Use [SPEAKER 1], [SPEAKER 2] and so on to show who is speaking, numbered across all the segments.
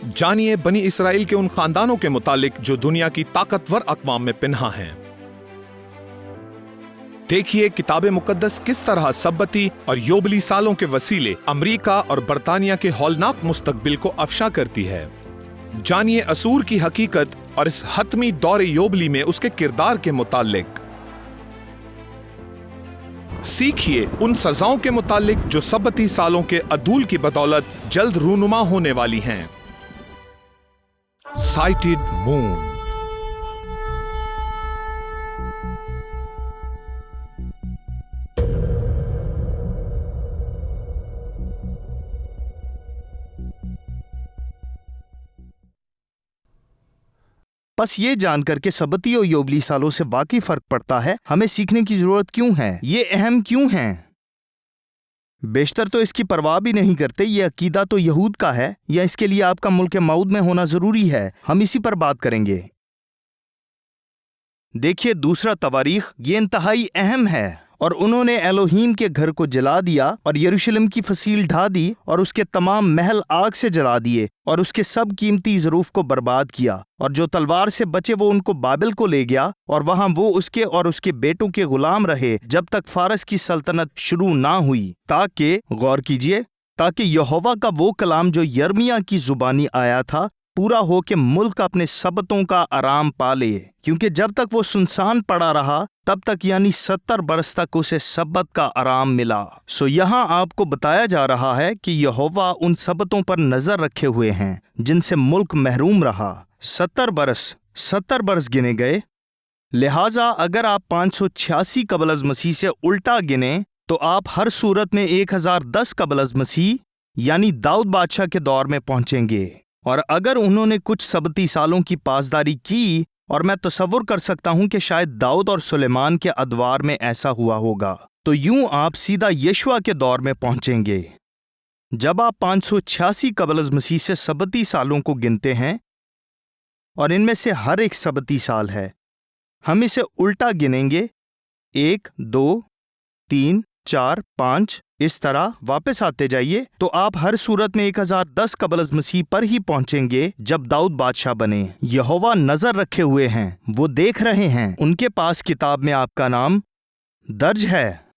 [SPEAKER 1] जानिए बनी इसराइल के उन खानदानों के मुतालिक जो दुनिया की ताकतवर अक़वाम में पिन्हा हैं। देखिए किताब मुकद्दस किस तरह सब्बती और योबली सालों के वसीले अमरीका और बरतानिया के हौलनाक मुस्तकबिल को अफशा करती है। जानिए असूर की हकीकत और इस हतमी दौरे योबली में उसके किरदार के मुतालिक। सीखिए उन सजाओं के मुतालिक जो सब्बती सालों के अदूल की बदौलत जल्द रूनुमा होने वाली हैं। Sighted moon.
[SPEAKER 2] बस ये जानकर के सब्बती और योबली सालों से वाकई फर्क पड़ता है, हमें सीखने की जरूरत क्यों है, ये अहम क्यों है? बेशतर तो इसकी परवाह भी नहीं करते। ये अकीदा तो यहूद का है या इसके लिए आपका मुल्क मऊद में होना जरूरी है? हम इसी पर बात करेंगे। देखिए दूसरा तवारीख, ये इंतहाई अहम है। और उन्होंने एलोहीम के घर को जला दिया और यरूशलेम की फसील ढा दी और उसके तमाम महल आग से जला दिए और उसके सब कीमती ज़रूफ को बर्बाद किया। और जो तलवार से बचे वो उनको बाबिल को ले गया और वहां वो उसके और उसके बेटों के गुलाम रहे जब तक फारस की सल्तनत शुरू ना हुई, ताकि गौर कीजिए, ताकि यहोवा का वो कलाम जो यर्मिया की जुबानी आया था पूरा हो के मुल्क अपने सबतों का आराम पा ले। क्योंकि जब तक वो सुनसान पड़ा रहा तब तक यानी 70 बरस तक उसे सबत का आराम मिला। सो यहाँ आपको बताया जा रहा है कि यहोवा उन सबतों पर नजर रखे हुए हैं जिनसे मुल्क महरूम रहा। 70 बरस गिने गए। लिहाजा अगर आप 586 कबल अज़ मसीह से उल्टा गिने तो आप हर सूरत में 1010 कबल अज़ मसीह यानी दाऊद बादशाह के दौर में पहुंचेंगे। और अगर उन्होंने कुछ सबती सालों की पासदारी की, और मैं तसव्वुर कर सकता हूं कि शायद दाऊद और सुलेमान के अदवार में ऐसा हुआ होगा, तो यूं आप सीधा यशुआ के दौर में पहुंचेंगे। जब आप 586 कबल अज़ मसीह से सबती सालों को गिनते हैं और इनमें से हर एक सबती साल है, हम इसे उल्टा गिनेंगे 1, 2, 3, 4, 5 इस तरह वापस आते जाइए तो आप हर सूरत में 1010 कबल अज़ मसीह पर ही पहुंचेंगे जब दाऊद बादशाह बने। यहोवा नजर रखे हुए हैं, वो देख रहे हैं, उनके पास किताब में आपका नाम दर्ज है।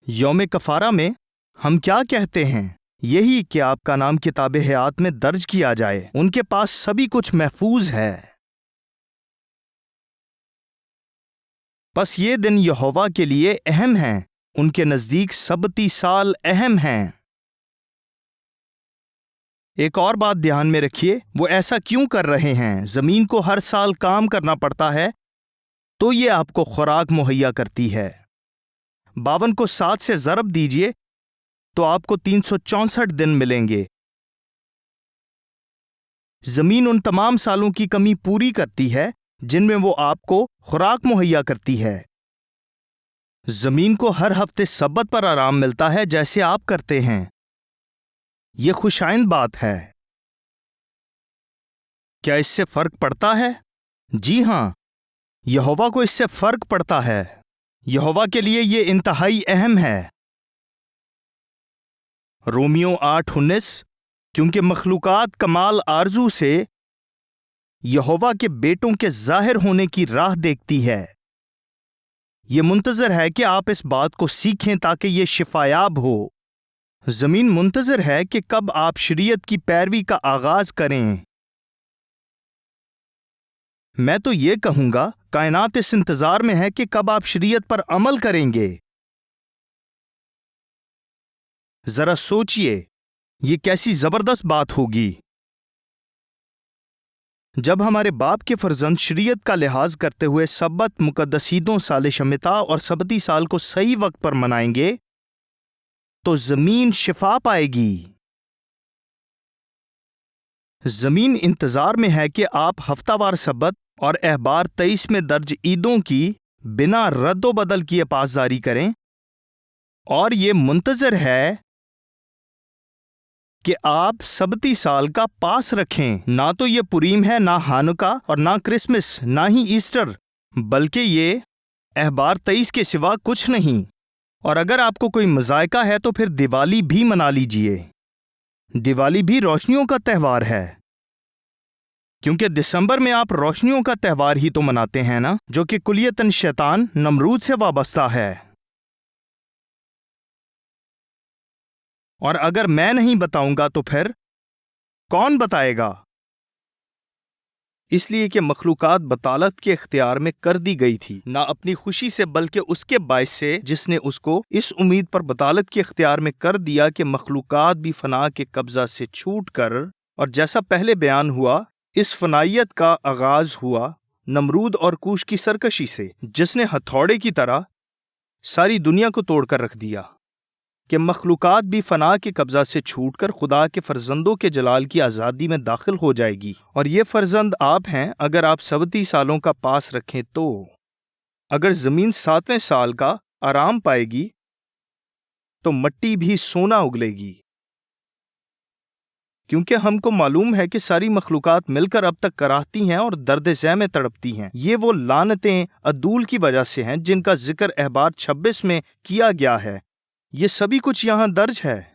[SPEAKER 2] यौम कफारा में हम क्या कहते हैं? यही कि आपका नाम किताब हयात में दर्ज किया जाए। उनके पास सभी कुछ महफूज है। बस ये दिन यहोवा के लिए अहम हैं। उनके नजदीक सबती साल अहम हैं। एक और बात ध्यान में रखिए, वो ऐसा क्यों कर रहे हैं? जमीन को हर साल काम करना पड़ता है तो ये आपको खुराक मुहैया करती है। 52 को 7 से ज़रब दीजिए तो आपको 364 दिन मिलेंगे। जमीन उन तमाम सालों की कमी पूरी करती है जिनमें वो आपको खुराक मुहैया करती है। जमीन को हर हफ्ते सब्बत पर आराम मिलता है जैसे आप करते हैं। ये खुशाइंद बात है। क्या इससे फर्क पड़ता है? जी हां, यहोवा को इससे फर्क पड़ता है। यहोवा के लिए ये इंतहाई अहम है। रोमियो 8:19, क्योंकि मखलूकात कमाल आरजू से यहोवा के बेटों के जाहिर होने की राह देखती है। ये मुंतजर है कि आप इस बात को सीखें ताकि ये शिफायाब हो। जमीन मुंतजर है कि कब आप शरीयत की पैरवी का आगाज करें। मैं तो ये कहूंगा कायनात इस इंतजार में है कि कब आप शरीयत पर अमल करेंगे। जरा सोचिए, ये कैसी जबरदस्त बात होगी जब हमारे बाप के फर्जंद शरीयत का लिहाज करते हुए सब्बत, मुकद्दसीदों, साल शमिता और सबती साल को सही वक्त पर मनाएंगे तो जमीन शिफा पाएगी। जमीन इंतजार में है कि आप हफ्तावार सब्बत और अहबार 23 में दर्ज ईदों की बिना रद्दो बदल किए पासदारी करें, और ये मुंतजर है कि आप सबती साल का पास रखें। ना तो ये पुरीम है, ना हानुका और ना क्रिसमस, ना ही ईस्टर, बल्कि ये अहबार 23 के सिवा कुछ नहीं। और अगर आपको कोई मज़ायका है तो फिर दिवाली भी मना लीजिए। दिवाली भी रोशनियों का त्यौहार है, क्योंकि दिसंबर में आप रोशनियों का त्यौहार ही तो मनाते हैं ना, जो कि कुलियतन शैतान नमरूद से वाबस्ता है। और अगर मैं नहीं बताऊंगा तो फिर कौन बताएगा? इसलिए कि मखलूकात बतालत के इख्तियार में कर दी गई थी, ना अपनी खुशी से बल्कि उसके बायस से जिसने उसको इस उम्मीद पर बतालत के इख्तियार में कर दिया कि मखलूकात भी फना के कब्जा से छूट कर, और जैसा पहले बयान हुआ, इस फनाइयत का आगाज हुआ नमरूद और कूश की सरकशी से, जिसने हथौड़े की तरह सारी दुनिया को तोड़कर रख दिया कि मखलूकात भी फना के कब्जा से छूटकर खुदा के फर्जंदों के जलाल की आज़ादी में दाखिल हो जाएगी। और ये फर्जंद आप हैं अगर आप 37 सालों का पास रखें तो। अगर ज़मीन 7वें साल का आराम पाएगी तो मट्टी भी सोना उगलेगी, क्योंकि हमको मालूम है कि सारी मखलूकात मिलकर अब तक कराहती हैं और दर्द ज़ह में तड़पती हैं। ये वो लानतें अदूल की वजह से हैं जिनका जिक्र अहबार 26 में किया गया है। ये सभी कुछ यहाँ दर्ज है।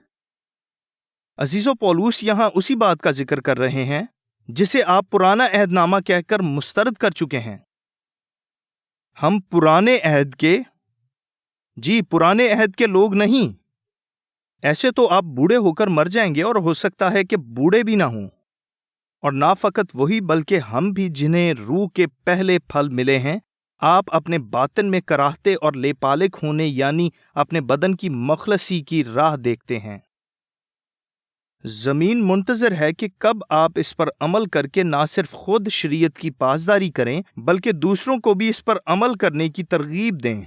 [SPEAKER 2] अजीज़ो, पौलुस यहाँ उसी बात का जिक्र कर रहे हैं जिसे आप पुराना अहदनामा कहकर मुस्तरद कर चुके हैं। हम पुराने अहद के लोग नहीं। ऐसे तो आप बूढ़े होकर मर जाएंगे और हो सकता है कि बूढ़े भी ना हों। और ना फकत वही बल्कि हम भी जिन्हें रूह के पहले फल मिले हैं, आप अपने बातिन में कराहते और लेपालिक होने यानी अपने बदन की मखलसी की राह देखते हैं। जमीन मुंतजर है कि कब आप इस पर अमल करके ना सिर्फ खुद शरीयत की पासदारी करें बल्कि दूसरों को भी इस पर अमल करने की तरगीब दें।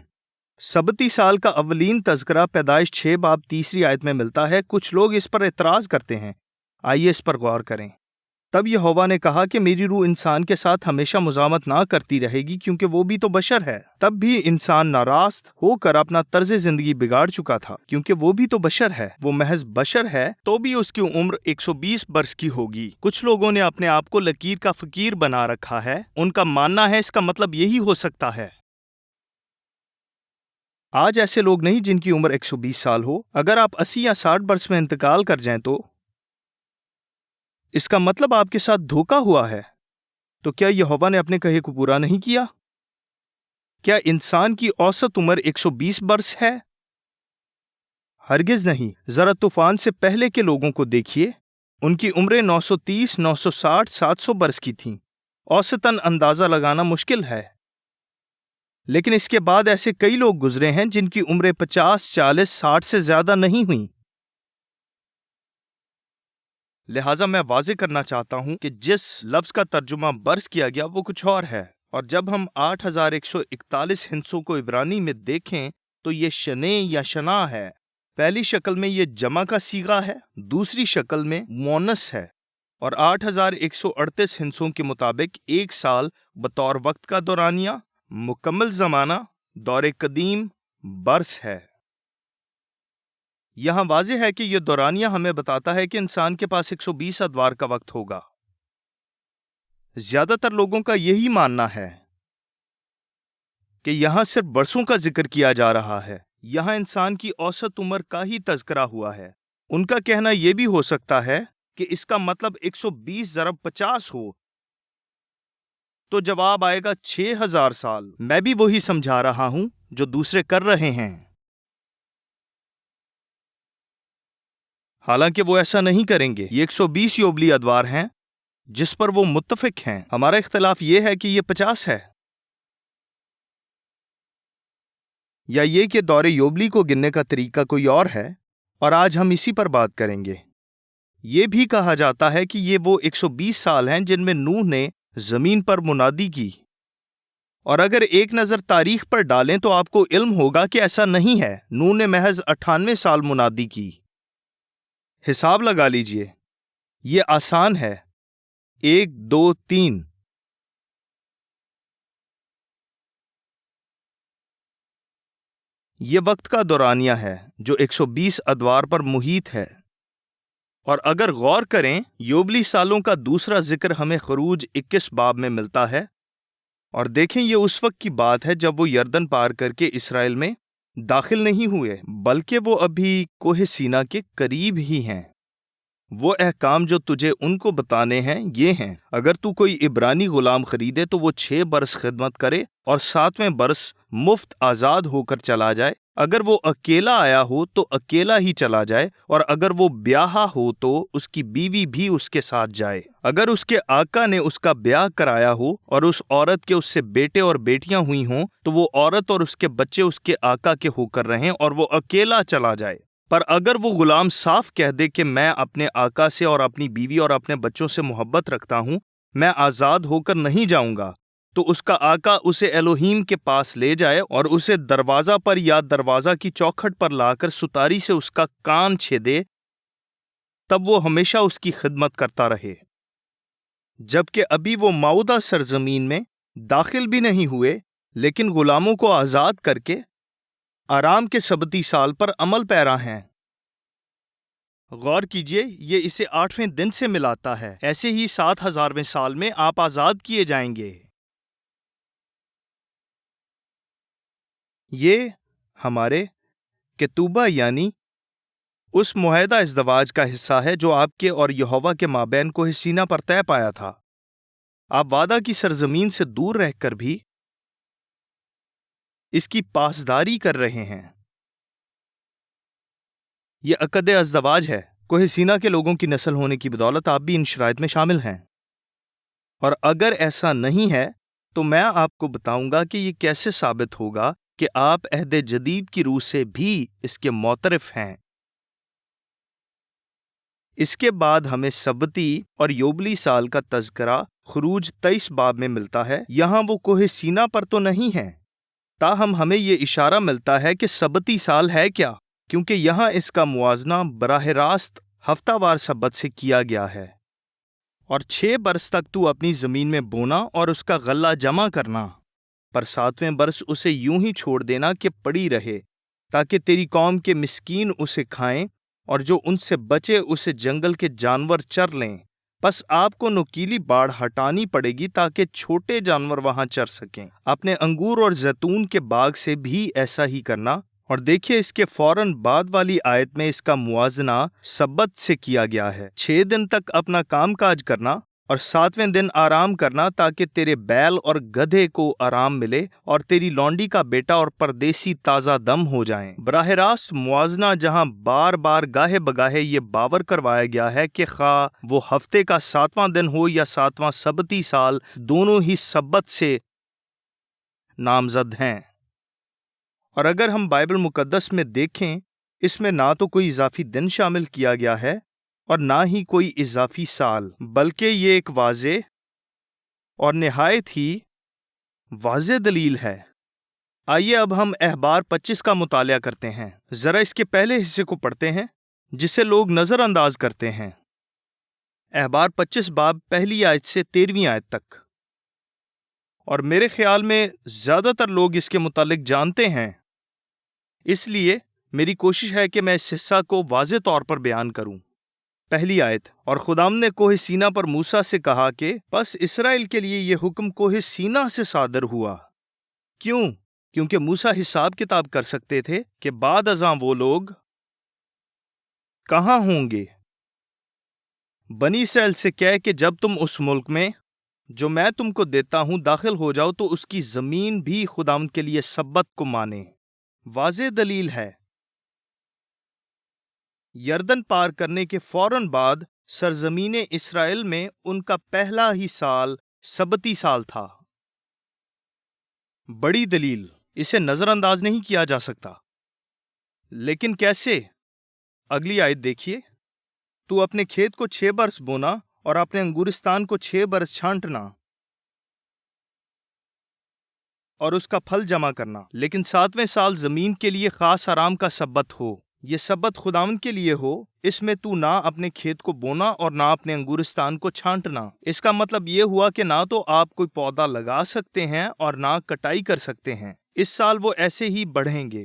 [SPEAKER 2] 37 साल का अवलीन तज़किरा पैदाइश 6 बाब 3 आयत में मिलता है। कुछ लोग इस पर एतराज़ करते हैं। आइए इस पर गौर करें। तब यहोवा ने कहा कि मेरी रूह इंसान के साथ हमेशा मुज़ामत ना करती रहेगी, क्योंकि वो भी तो बशर है। तब भी इंसान नारास्त होकर अपना तर्ज जिंदगी बिगाड़ चुका था, क्योंकि वो भी तो बशर है। वो महज बशर है तो भी उसकी उम्र 120 बरस की होगी। कुछ लोगों ने अपने आप को लकीर का फकीर बना रखा है। उनका मानना है इसका मतलब यही हो सकता है। आज ऐसे लोग नहीं जिनकी उम्र 120 साल हो। अगर आप 80 या 60 बरस में इंतकाल कर जाएं तो इसका मतलब आपके साथ धोखा हुआ है। तो क्या यहोवा ने अपने कहे को पूरा नहीं किया? क्या इंसान की औसत उम्र 120 बरस है? हरगिज नहीं। जरा तूफान से पहले के लोगों को देखिए। उनकी उम्रें 930, 960, 700 बरस की थीं। औसतन अंदाजा लगाना मुश्किल है। लेकिन इसके बाद ऐसे कई लोग गुजरे हैं जिनकी उम्रें 50, 40, 60 से ज्यादा नहीं हुई। लिहाजा मैं वाज़े करना चाहता हूं कि जिस लफ्ज़ का तर्जुमा बरस किया गया वो कुछ और है। और जब हम 8141 हिंसों को इब्रानी में देखें तो ये शने या शना है। पहली शक्ल में ये जमा का सीगा है, दूसरी शक्ल में मुअन्नस है। और 8138 हिंसों के मुताबिक एक साल बतौर वक्त का दौरानिया, मुकम्मल ज़माना, दौरे कदीम, बरस है। यहां वाज़ेह है कि यह दौरानिया हमें बताता है कि इंसान के पास 120 अदवार का वक्त होगा। ज्यादातर लोगों का यही मानना है कि यहां सिर्फ बरसों का जिक्र किया जा रहा है। यहां इंसान की औसत उम्र का ही तज़किरा हुआ है। उनका कहना यह भी हो सकता है कि इसका मतलब 120 ज़रब 50 हो, तो जवाब आएगा 6000 साल। मैं भी वही समझा रहा हूं जो दूसरे कर रहे हैं, हालांकि वो ऐसा नहीं करेंगे। ये 120 योबली अदवार हैं जिस पर वो मुत्तफिक हैं। हमारा इख्तिलाफ ये है कि ये 50 है, या ये कि दौरे योबली को गिनने का तरीका कोई और है, और आज हम इसी पर बात करेंगे। ये भी कहा जाता है कि ये वो 120 साल हैं जिनमें नूह ने जमीन पर मुनादी की। और अगर एक नजर तारीख पर डालें तो आपको इल्म होगा कि ऐसा नहीं है। नूह ने महज 98 साल मुनादी की। हिसाब लगा लीजिए, ये आसान है। 1, 2, 3। ये वक्त का दौरानिया है जो 120 अदवार पर मुहीत है। और अगर गौर करें, योबली सालों का दूसरा जिक्र हमें खरूज 21 बाब में मिलता है। और देखें, ये उस वक्त की बात है जब वो यर्दन पार करके इसराइल में दाखिल नहीं हुए, बल्कि वो अभी कोहे सीना के करीब ही हैं। وہ احکام جو تجھے ان کو بتانے ہیں یہ ہیں، اگر تو کوئی عبرانی غلام خریدے تو وہ 6 برس خدمت کرے اور 7ویں برس مفت آزاد ہو کر چلا جائے۔ اگر وہ اکیلا آیا ہو تو اکیلا ہی چلا جائے، اور اگر وہ بیاہا ہو تو اس کی بیوی بھی اس کے ساتھ جائے۔ اگر اس کے آقا نے اس کا بیاہ کرایا ہو اور اس عورت کے اس سے بیٹے اور بیٹیاں ہوئی ہوں تو وہ عورت اور اس کے بچے اس کے آقا کے ہو کر رہیں اور وہ اکیلا چلا جائے۔ پر اگر وہ غلام صاف کہہ دے کہ میں اپنے آقا سے اور اپنی بیوی اور اپنے بچوں سے محبت رکھتا ہوں، میں آزاد ہو کر نہیں جاؤں گا، تو اس کا آقا اسے الوہیم کے پاس لے جائے اور اسے دروازہ پر یا دروازہ کی چوکھٹ پر لا کر ستاری سے اس کا کان چھیدے، تب وہ ہمیشہ اس کی خدمت کرتا رہے۔ جبکہ ابھی وہ معودہ سرزمین میں داخل بھی نہیں ہوئے، لیکن غلاموں کو آزاد کر کے آرام کے سبتی سال پر عمل پیرا ہیں۔ غور کیجئے، یہ اسے 8ویں دن سے ملاتا ہے۔ ایسے ہی 7000ویں سال میں آپ آزاد کیے جائیں گے۔ یہ ہمارے کتوبہ یعنی اس معاہدہ ازدواج کا حصہ ہے جو آپ کے اور یہوہ کے مابین کوہ سینا پر طے پایا تھا۔ آپ وعدہ کی سرزمین سے دور رہ کر بھی اس کی پاسداری کر رہے ہیں۔ یہ عقد ازدواج ہے۔ کوہ سینا کے لوگوں کی نسل ہونے کی بدولت آپ بھی ان شرائط میں شامل ہیں، اور اگر ایسا نہیں ہے تو میں آپ کو بتاؤں گا کہ یہ کیسے ثابت ہوگا کہ آپ عہد جدید کی روح سے بھی اس کے معترف ہیں۔ اس کے بعد ہمیں سبتی اور یوبلی سال کا تذکرہ خروج 23 باب میں ملتا ہے۔ یہاں وہ کوہ سینا پر تو نہیں ہے، تاہم ہمیں یہ اشارہ ملتا ہے کہ سبتی سال ہے کیا، کیونکہ یہاں اس کا موازنہ براہ راست ہفتہ وار سبت سے کیا گیا ہے۔ اور 6 برس تک تو اپنی زمین میں بونا اور اس کا غلہ جمع کرنا، پر 7ویں برس اسے یوں ہی چھوڑ دینا کہ پڑی رہے، تاکہ تیری قوم کے مسکین اسے کھائیں اور جو ان سے بچے اسے جنگل کے جانور چر لیں۔ پس آپ کو نکیلی باڑ ہٹانی پڑے گی تاکہ چھوٹے جانور وہاں چر سکیں۔ اپنے انگور اور زیتون کے باغ سے بھی ایسا ہی کرنا۔ اور دیکھیے، اس کے فوراً بعد والی آیت میں اس کا موازنہ سبت سے کیا گیا ہے۔ 6 دن تک اپنا کام کاج کرنا اور 7ویں دن آرام کرنا، تاکہ تیرے بیل اور گدھے کو آرام ملے اور تیری لونڈی کا بیٹا اور پردیسی تازہ دم ہو جائیں۔ براہ راست موازنہ جہاں بار بار گاہے بگاہے یہ باور کروایا گیا ہے کہ خواہ وہ ہفتے کا 7واں دن ہو یا 7واں سبتی سال، دونوں ہی سبت سے نامزد ہیں۔ اور اگر ہم بائبل مقدس میں دیکھیں، اس میں نہ تو کوئی اضافی دن شامل کیا گیا ہے اور نہ ہی کوئی اضافی سال، بلکہ یہ ایک واضح اور نہایت ہی واضح دلیل ہے۔ آئیے اب ہم اخبار 25 کا مطالعہ کرتے ہیں۔ ذرا اس کے پہلے حصے کو پڑھتے ہیں جسے لوگ نظر انداز کرتے ہیں۔ اخبار 25 باب پہلی آیت سے 13ویں آیت تک۔ اور میرے خیال میں زیادہ تر لوگ اس کے متعلق جانتے ہیں، اس لیے میری کوشش ہے کہ میں اس حصہ کو واضح طور پر بیان کروں۔ پہلی آیت، اور خداوند نے کوہ سینا پر موسیٰ سے کہا کہ پس اسرائیل کے لیے یہ حکم کوہ سینا سے صادر ہوا۔ کیوں؟ کیونکہ موسیٰ حساب کتاب کر سکتے تھے کہ بعد ازاں وہ لوگ کہاں ہوں گے۔ بنی اسرائیل سے کہہ کہ جب تم اس ملک میں جو میں تم کو دیتا ہوں داخل ہو جاؤ تو اس کی زمین بھی خداوند کے لیے سبت کو مانے۔ واضح دلیل ہے۔ یردن پار کرنے کے فوراً بعد سرزمین اسرائیل میں ان کا پہلا ہی سال سبتی سال تھا۔ بڑی دلیل، اسے نظر انداز نہیں کیا جا سکتا۔ لیکن کیسے؟ اگلی آیت دیکھیے، تو اپنے کھیت کو 6 برس بونا اور اپنے انگورستان کو 6 برس چھانٹنا اور اس کا پھل جمع کرنا، لیکن 7ویں سال زمین کے لیے خاص آرام کا سبت ہو۔ یہ سبت خداوند کے لیے ہو، اس میں تو نہ اپنے کھیت کو بونا اور نہ اپنے انگورستان کو چھانٹنا۔ اس کا مطلب یہ ہوا کہ نہ تو آپ کوئی پودا لگا سکتے ہیں اور نہ کٹائی کر سکتے ہیں۔ اس سال وہ ایسے ہی بڑھیں گے۔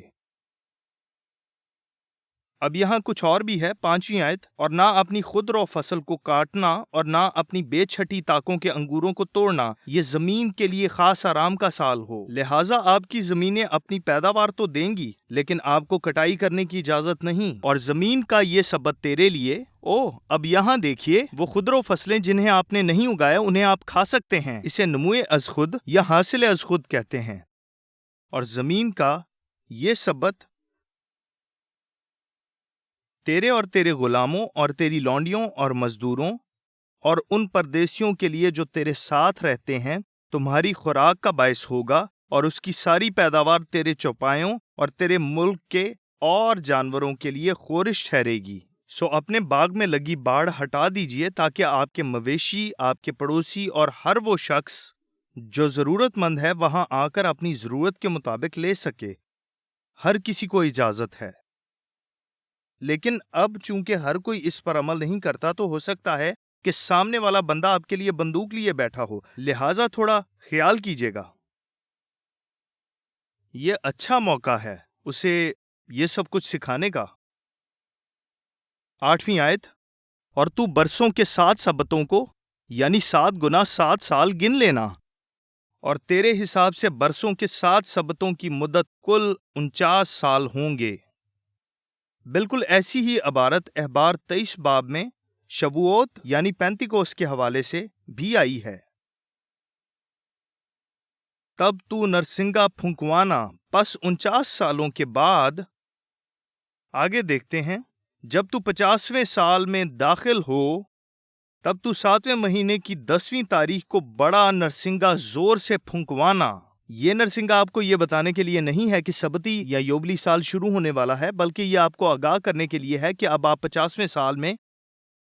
[SPEAKER 2] اب یہاں کچھ اور بھی ہے، 5ویں آیت، اور نہ اپنی خود رو فصل کو کاٹنا اور نہ اپنی بے چھٹی طاقوں کے انگوروں کو توڑنا، یہ زمین کے لیے خاص آرام کا سال ہو۔ لہٰذا آپ کی زمینیں اپنی پیداوار تو دیں گی لیکن آپ کو کٹائی کرنے کی اجازت نہیں، اور زمین کا یہ سبت تیرے لیے۔ اب یہاں دیکھیے، وہ خودرو فصلیں جنہیں آپ نے نہیں اگایا انہیں آپ کھا سکتے ہیں، اسے نموئے از خود یا حاصل از خود کہتے ہیں، اور زمین کا یہ سبت تیرے اور تیرے غلاموں اور تیری لونڈیوں اور مزدوروں اور ان پردیسیوں کے لیے جو تیرے ساتھ رہتے ہیں تمہاری خوراک کا باعث ہوگا، اور اس کی ساری پیداوار تیرے چوپایوں اور تیرے ملک کے اور جانوروں کے لیے خورش ٹھہرے گی۔ سو اپنے باغ میں لگی باڑ ہٹا دیجئے تاکہ آپ کے مویشی، آپ کے پڑوسی اور ہر وہ شخص جو ضرورت مند ہے وہاں آ کر اپنی ضرورت کے مطابق لے سکے۔ ہر کسی کو اجازت ہے، لیکن اب چونکہ ہر کوئی اس پر عمل نہیں کرتا تو ہو سکتا ہے کہ سامنے والا بندہ آپ کے لیے بندوق لیے بیٹھا ہو، لہٰذا تھوڑا خیال کیجیے گا۔ یہ اچھا موقع ہے اسے یہ سب کچھ سکھانے کا۔ 8ویں آیت، اور تو برسوں کے 7 سبتوں کو یعنی 7 گنا 7 سال گن لینا، اور تیرے حساب سے برسوں کے 7 سبتوں کی مدت کل 49 سال ہوں گے۔ بالکل ایسی ہی عبارت احبار 23 باب میں شبووت یعنی پینتیکوس کے حوالے سے بھی آئی ہے۔ تب تو نرسنگا پھنکوانا، پس 49 سالوں کے بعد آگے دیکھتے ہیں، جب تو 50ویں سال میں داخل ہو تب تو 7ویں مہینے کی 10ویں تاریخ کو بڑا نرسنگا زور سے پھنکوانا۔ یہ نرسنگا آپ کو یہ بتانے کے لیے نہیں ہے کہ سبتی یا یوبلی سال شروع ہونے والا ہے، بلکہ یہ آپ کو آگاہ کرنے کے لیے ہے کہ اب آپ 50ویں سال میں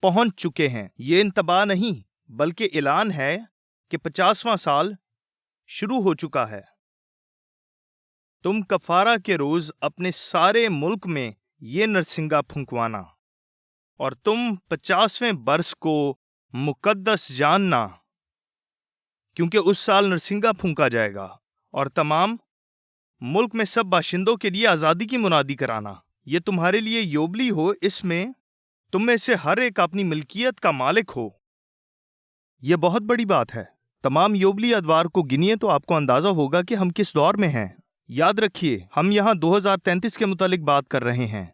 [SPEAKER 2] پہنچ چکے ہیں۔ یہ انتباہ نہیں بلکہ اعلان ہے کہ 50واں سال شروع ہو چکا ہے۔ تم کفارہ کے روز اپنے سارے ملک میں یہ نرسنگا پھنکوانا، اور تم 50ویں برس کو مقدس جاننا، کیونکہ اس سال نرسنگا پھونکا جائے گا، اور تمام ملک میں سب باشندوں کے لیے آزادی کی منادی کرانا۔ یہ تمہارے لیے یوبلی ہو، اس میں تم میں سے ہر ایک اپنی ملکیت کا مالک ہو۔ یہ بہت بڑی بات ہے۔ تمام یوبلی ادوار کو گنیے تو آپ کو اندازہ ہوگا کہ ہم کس دور میں ہیں۔ یاد رکھیے، ہم یہاں 2033 کے متعلق بات کر رہے ہیں،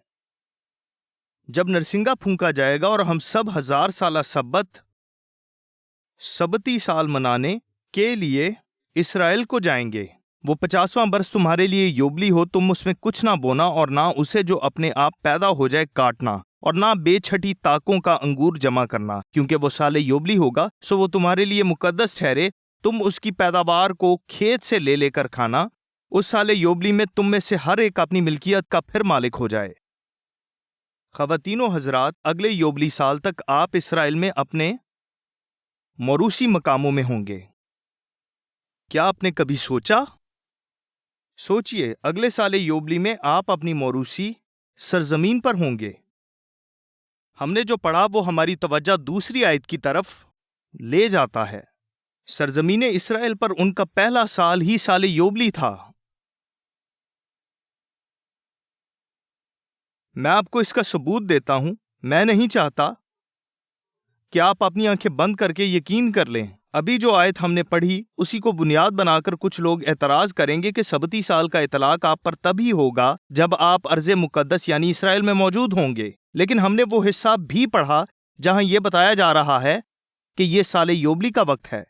[SPEAKER 2] جب نرسنگا پھونکا جائے گا اور ہم سب 1000 سالہ سبتی سال منانے کے لیے اسرائیل کو جائیں گے۔ وہ 50واں برس تمہارے لیے یوبلی ہو، تم اس میں کچھ نہ بونا اور نہ اسے جو اپنے آپ پیدا ہو جائے کاٹنا، اور نہ بے چھٹی طاقوں کا انگور جمع کرنا، کیونکہ وہ سال یوبلی ہوگا، سو وہ تمہارے لیے مقدس ٹھہرے۔ تم اس کی پیداوار کو کھیت سے لے کر کھانا۔ اس سال یوبلی میں تم میں سے ہر ایک اپنی ملکیت کا پھر مالک ہو جائے۔ خواتین و حضرات، اگلے یوبلی سال تک آپ اسرائیل میں اپنے موروثی مقاموں میں ہوں گے۔ کیا آپ نے کبھی سوچئے اگلے سال یوبلی میں آپ اپنی موروثی سرزمین پر ہوں گے۔ ہم نے جو پڑھا وہ ہماری توجہ دوسری آیت کی طرف لے جاتا ہے۔ سرزمین اسرائیل پر ان کا پہلا سال ہی سال یوبلی تھا۔ میں آپ کو اس کا ثبوت دیتا ہوں۔ میں نہیں چاہتا کہ آپ اپنی آنکھیں بند کر کے یقین کر لیں۔ ابھی جو آیت ہم نے پڑھی اسی کو بنیاد بنا کر کچھ لوگ اعتراض کریں گے کہ سبتی سال کا اطلاق آپ پر تبھی ہوگا جب آپ ارض مقدس یعنی اسرائیل میں موجود ہوں گے۔ لیکن ہم نے وہ حصہ بھی پڑھا جہاں یہ بتایا جا رہا ہے کہ یہ سال یوبلی کا وقت ہے۔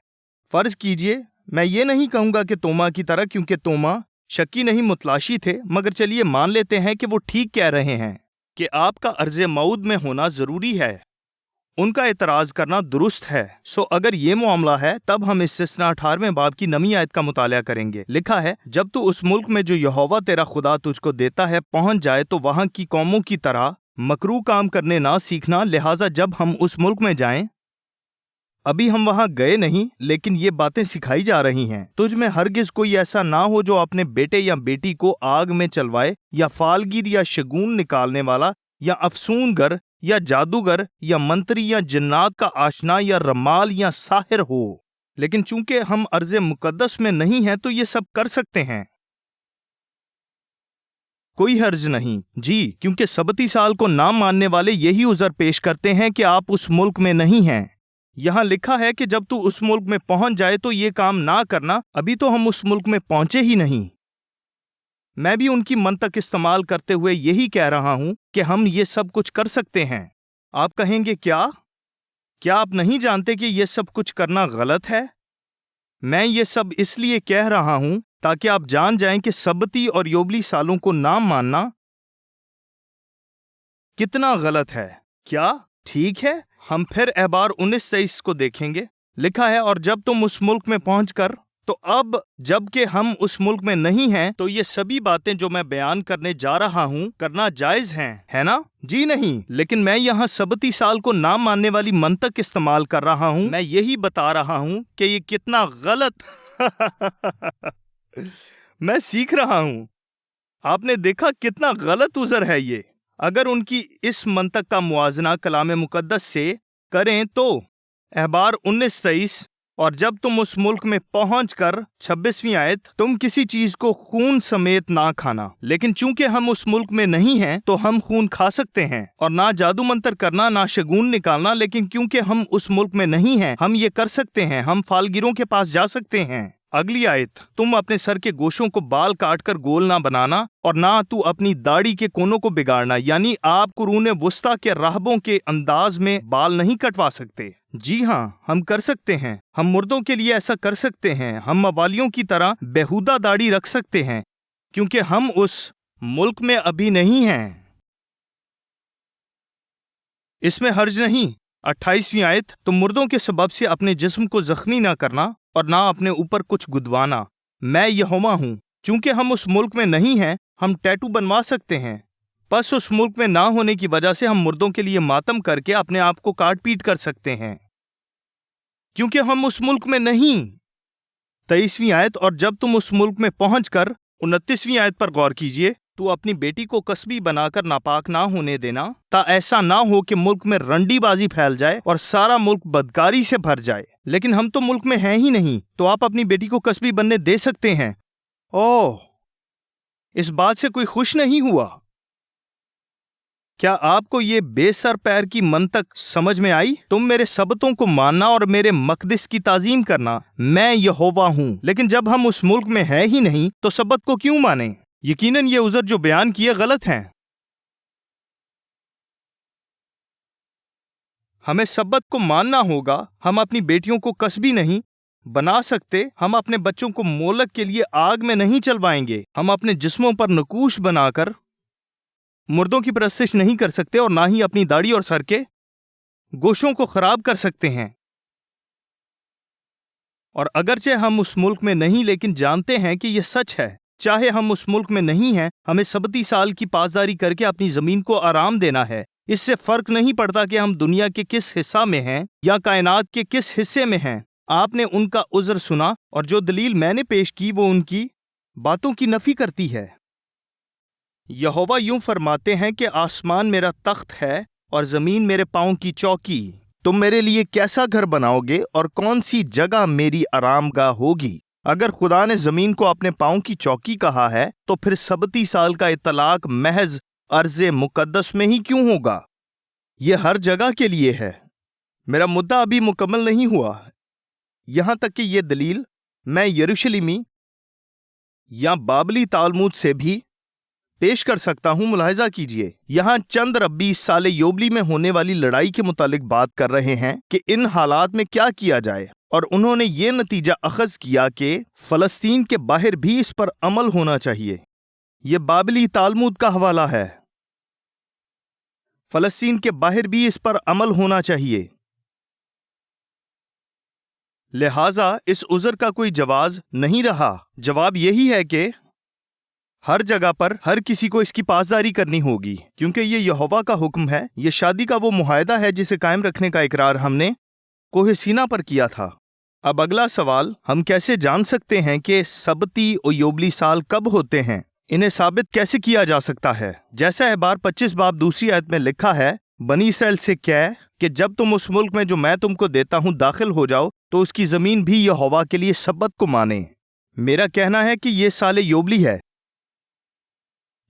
[SPEAKER 2] فرض کیجئے، میں یہ نہیں کہوں گا کہ توما کی طرح، کیونکہ توما شکی نہیں متلاشی تھے، مگر چلیے مان لیتے ہیں کہ وہ ٹھیک کہہ رہے ہیں کہ آپ کا ارض موعود میں ہونا ضروری ہے۔ ان کا اعتراض کرنا درست ہے۔ سو اگر یہ معاملہ ہے تب ہم استثنا 18ویں باب کی 9ویں آیت کا مطالعہ کریں گے۔ لکھا ہے، جب تو اس ملک میں جو یہوہ تیرا خدا تجھ کو دیتا ہے پہنچ جائے تو وہاں کی قوموں کی طرح مکروہ کام کرنے نہ سیکھنا، لہٰذا جب ہم اس ملک میں جائیں، ابھی ہم وہاں گئے نہیں لیکن یہ باتیں سکھائی جا رہی ہیں، تجھ میں ہرگز کوئی ایسا نہ ہو جو اپنے بیٹے یا بیٹی کو آگ میں چلوائے، یا فالگیر یا شگون نکالنے والا، یا افسون گر، یا جادوگر، یا منتری، یا جنات کا آشنا، یا رمال، یا ساحر ہو۔ لیکن چونکہ ہم ارض مقدس میں نہیں ہیں تو یہ سب کر سکتے ہیں۔ کوئی حرج نہیں جی، کیونکہ سبتی سال کو نہ ماننے والے یہی عذر پیش کرتے ہیں کہ آپ اس ملک میں نہیں ہیں۔ یہاں لکھا ہے کہ جب تو اس ملک میں پہنچ جائے تو یہ کام نہ کرنا، ابھی تو ہم اس ملک میں پہنچے ہی نہیں۔ میں بھی ان کی منطق استعمال کرتے ہوئے یہی کہہ رہا ہوں کہ ہم یہ سب کچھ کر سکتے ہیں۔ آپ کہیں گے کیا آپ نہیں جانتے کہ یہ سب کچھ کرنا غلط ہے؟ میں یہ سب اس لیے کہہ رہا ہوں تاکہ آپ جان جائیں کہ سبتی اور یوبلی سالوں کو نہ ماننا کتنا غلط ہے۔ کیا ٹھیک ہے؟ ہم پھر احبار 19:23 کو دیکھیں گے۔ لکھا ہے، اور جب تم اس ملک میں پہنچ کر، تو اب جب کہ ہم اس ملک میں نہیں ہیں تو یہ سبھی باتیں جو میں بیان کرنے جا رہا ہوں کرنا جائز ہیں، ہے نا؟ جی نہیں، لیکن میں یہاں سبتی سال کو نہ ماننے والی منطق استعمال کر رہا ہوں۔ میں یہی بتا رہا ہوں کہ یہ کتنا غلط میں سیکھ رہا ہوں۔ آپ نے دیکھا کتنا غلط عذر ہے یہ۔ اگر ان کی اس منطق کا موازنہ کلام مقدس سے کریں تو احبار 19:23، اور جب تم اس ملک میں پہنچ کر 26ویں آیت، تم کسی چیز کو خون سمیت نہ کھانا، لیکن چونکہ ہم اس ملک میں نہیں ہیں تو ہم خون کھا سکتے ہیں، اور نہ جادو منتر کرنا، نہ شگون نکالنا، لیکن کیونکہ ہم اس ملک میں نہیں ہیں ہم یہ کر سکتے ہیں، ہم فالگیروں کے پاس جا سکتے ہیں۔ اگلی آیت، تم اپنے سر کے گوشوں کو بال کاٹ کر گول نہ بنانا، اور نہ تو اپنی داڑھی کے کونوں کو بگاڑنا، یعنی آپ قرون وسطیٰ کے راہبوں کے انداز میں بال نہیں کٹوا سکتے۔ جی ہاں، ہم کر سکتے ہیں، ہم مردوں کے لیے ایسا کر سکتے ہیں، ہم موالیوں کی طرح بیہودہ داڑھی رکھ سکتے ہیں، کیونکہ ہم اس ملک میں ابھی نہیں ہیں۔ اس میں حرج نہیں۔ 28ویں آیت، تم مردوں کے سبب سے اپنے جسم کو زخمی نہ کرنا اور نہ اپنے اوپر کچھ گدوانا، میں یہوہ ہوں۔ چونکہ ہم اس ملک میں نہیں ہیں ہم ٹیٹو بنوا سکتے ہیں، بس اس ملک میں نہ ہونے کی وجہ سے ہم مردوں کے لیے ماتم کر کے اپنے آپ کو کاٹ پیٹ کر سکتے ہیں، کیونکہ ہم اس ملک میں نہیں۔ 23ویں آیت، اور جب تم اس ملک میں پہنچ کر، 29ویں آیت پر غور کیجئے، تو اپنی بیٹی کو کسبی بنا کر ناپاک نہ ہونے دینا، تا ایسا نہ ہو کہ ملک میں رنڈی بازی پھیل جائے اور سارا ملک بدکاری سے بھر جائے۔ لیکن ہم تو ملک میں ہیں ہی نہیں، تو آپ اپنی بیٹی کو کسبی بننے دے سکتے ہیں۔ اوہ، اس بات سے کوئی خوش نہیں ہوا؟ کیا آپ کو یہ بے سر پیر کی منطق سمجھ میں آئی؟ تم میرے سبتوں کو ماننا اور میرے مقدس کی تعظیم کرنا، میں یہوہ ہوں۔ لیکن جب ہم اس ملک میں ہیں ہی نہیں تو سبت کو کیوں مانیں؟ یقیناً یہ عذر جو بیان کیے غلط ہیں۔ ہمیں سبت کو ماننا ہوگا۔ ہم اپنی بیٹیوں کو کسبی نہیں بنا سکتے، ہم اپنے بچوں کو مولک کے لیے آگ میں نہیں چلوائیں گے، ہم اپنے جسموں پر نقوش بنا کر مردوں کی پرستش نہیں کر سکتے، اور نہ ہی اپنی داڑھی اور سر کے گوشوں کو خراب کر سکتے ہیں۔ اور اگرچہ ہم اس ملک میں نہیں لیکن جانتے ہیں کہ یہ سچ ہے، چاہے ہم اس ملک میں نہیں ہیں، ہمیں سبتی سال کی پاسداری کر کے اپنی زمین کو آرام دینا ہے۔ اس سے فرق نہیں پڑتا کہ ہم دنیا کے کس حصہ میں ہیں یا کائنات کے کس حصے میں ہیں۔ آپ نے ان کا عذر سنا، اور جو دلیل میں نے پیش کی وہ ان کی باتوں کی نفی کرتی ہے۔ یہوہ یوں فرماتے ہیں کہ آسمان میرا تخت ہے اور زمین میرے پاؤں کی چوکی۔ تم میرے لیے کیسا گھر بناؤ گے اور کون سی جگہ میری آرام گاہ ہوگی؟ اگر خدا نے زمین کو اپنے پاؤں کی چوکی کہا ہے تو پھر سبتی سال کا اطلاق محض ارض مقدس میں ہی کیوں ہوگا؟ یہ ہر جگہ کے لیے ہے۔ میرا مدعا ابھی مکمل نہیں ہوا، یہاں تک کہ یہ دلیل میں یروشلمی یا بابلی تالمود سے بھی پیش کر سکتا ہوں۔ ملاحظہ کیجئے، یہاں چند ربی سال یوبلی میں ہونے والی لڑائی کے متعلق بات کر رہے ہیں کہ ان حالات میں کیا کیا جائے، اور انہوں نے یہ نتیجہ اخذ کیا کہ فلسطین کے باہر بھی اس پر عمل ہونا چاہیے۔ یہ بابلی تالمود کا حوالہ ہے۔ فلسطین کے باہر بھی اس پر عمل ہونا چاہیے۔ لہٰذا اس عذر کا کوئی جواز نہیں رہا۔ جواب یہی ہے کہ ہر جگہ پر ہر کسی کو اس کی پاسداری کرنی ہوگی، کیونکہ یہ یہوہ کا حکم ہے۔ یہ شادی کا وہ معاہدہ ہے جسے قائم رکھنے کا اقرار ہم نے کوہ سینا پر کیا تھا۔ اب اگلا سوال، ہم کیسے جان سکتے ہیں کہ سبتی اور یوبلی سال کب ہوتے ہیں؟ انہیں ثابت کیسے کیا جا سکتا ہے؟ جیسا احبار 25 باب 2 آیت میں لکھا ہے، بنی اسرائیل سے کہہ کہ جب تم اس ملک میں جو میں تم کو دیتا ہوں داخل ہو جاؤ تو اس کی زمین بھی یہوہ کے لیے سبت کو مانے۔ میرا کہنا ہے کہ یہ سال یوبلی ہے۔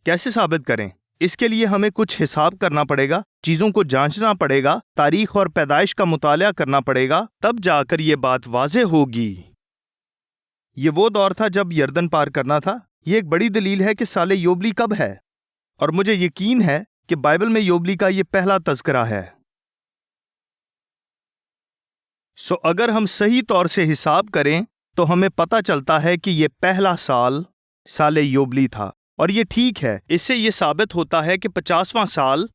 [SPEAKER 2] कैसे साबित करें? इसके लिए हमें कुछ हिसाब करना पड़ेगा, चीजों को जांचना पड़ेगा, तारीख और पैदाइश का मुताला करना पड़ेगा, तब जाकर ये बात वाज़ेह होगी। ये वो दौर था जब यर्दन पार करना था। ये एक बड़ी दलील है कि साले योबली कब है, और मुझे यकीन है कि बाइबल में योबली का ये पहला तज़किरा है। सो अगर हम सही तौर से हिसाब करें तो हमें पता चलता है कि ये पहला साल साले योबली था, और ये ठीक है। इससे ये साबित होता है कि 50वां साल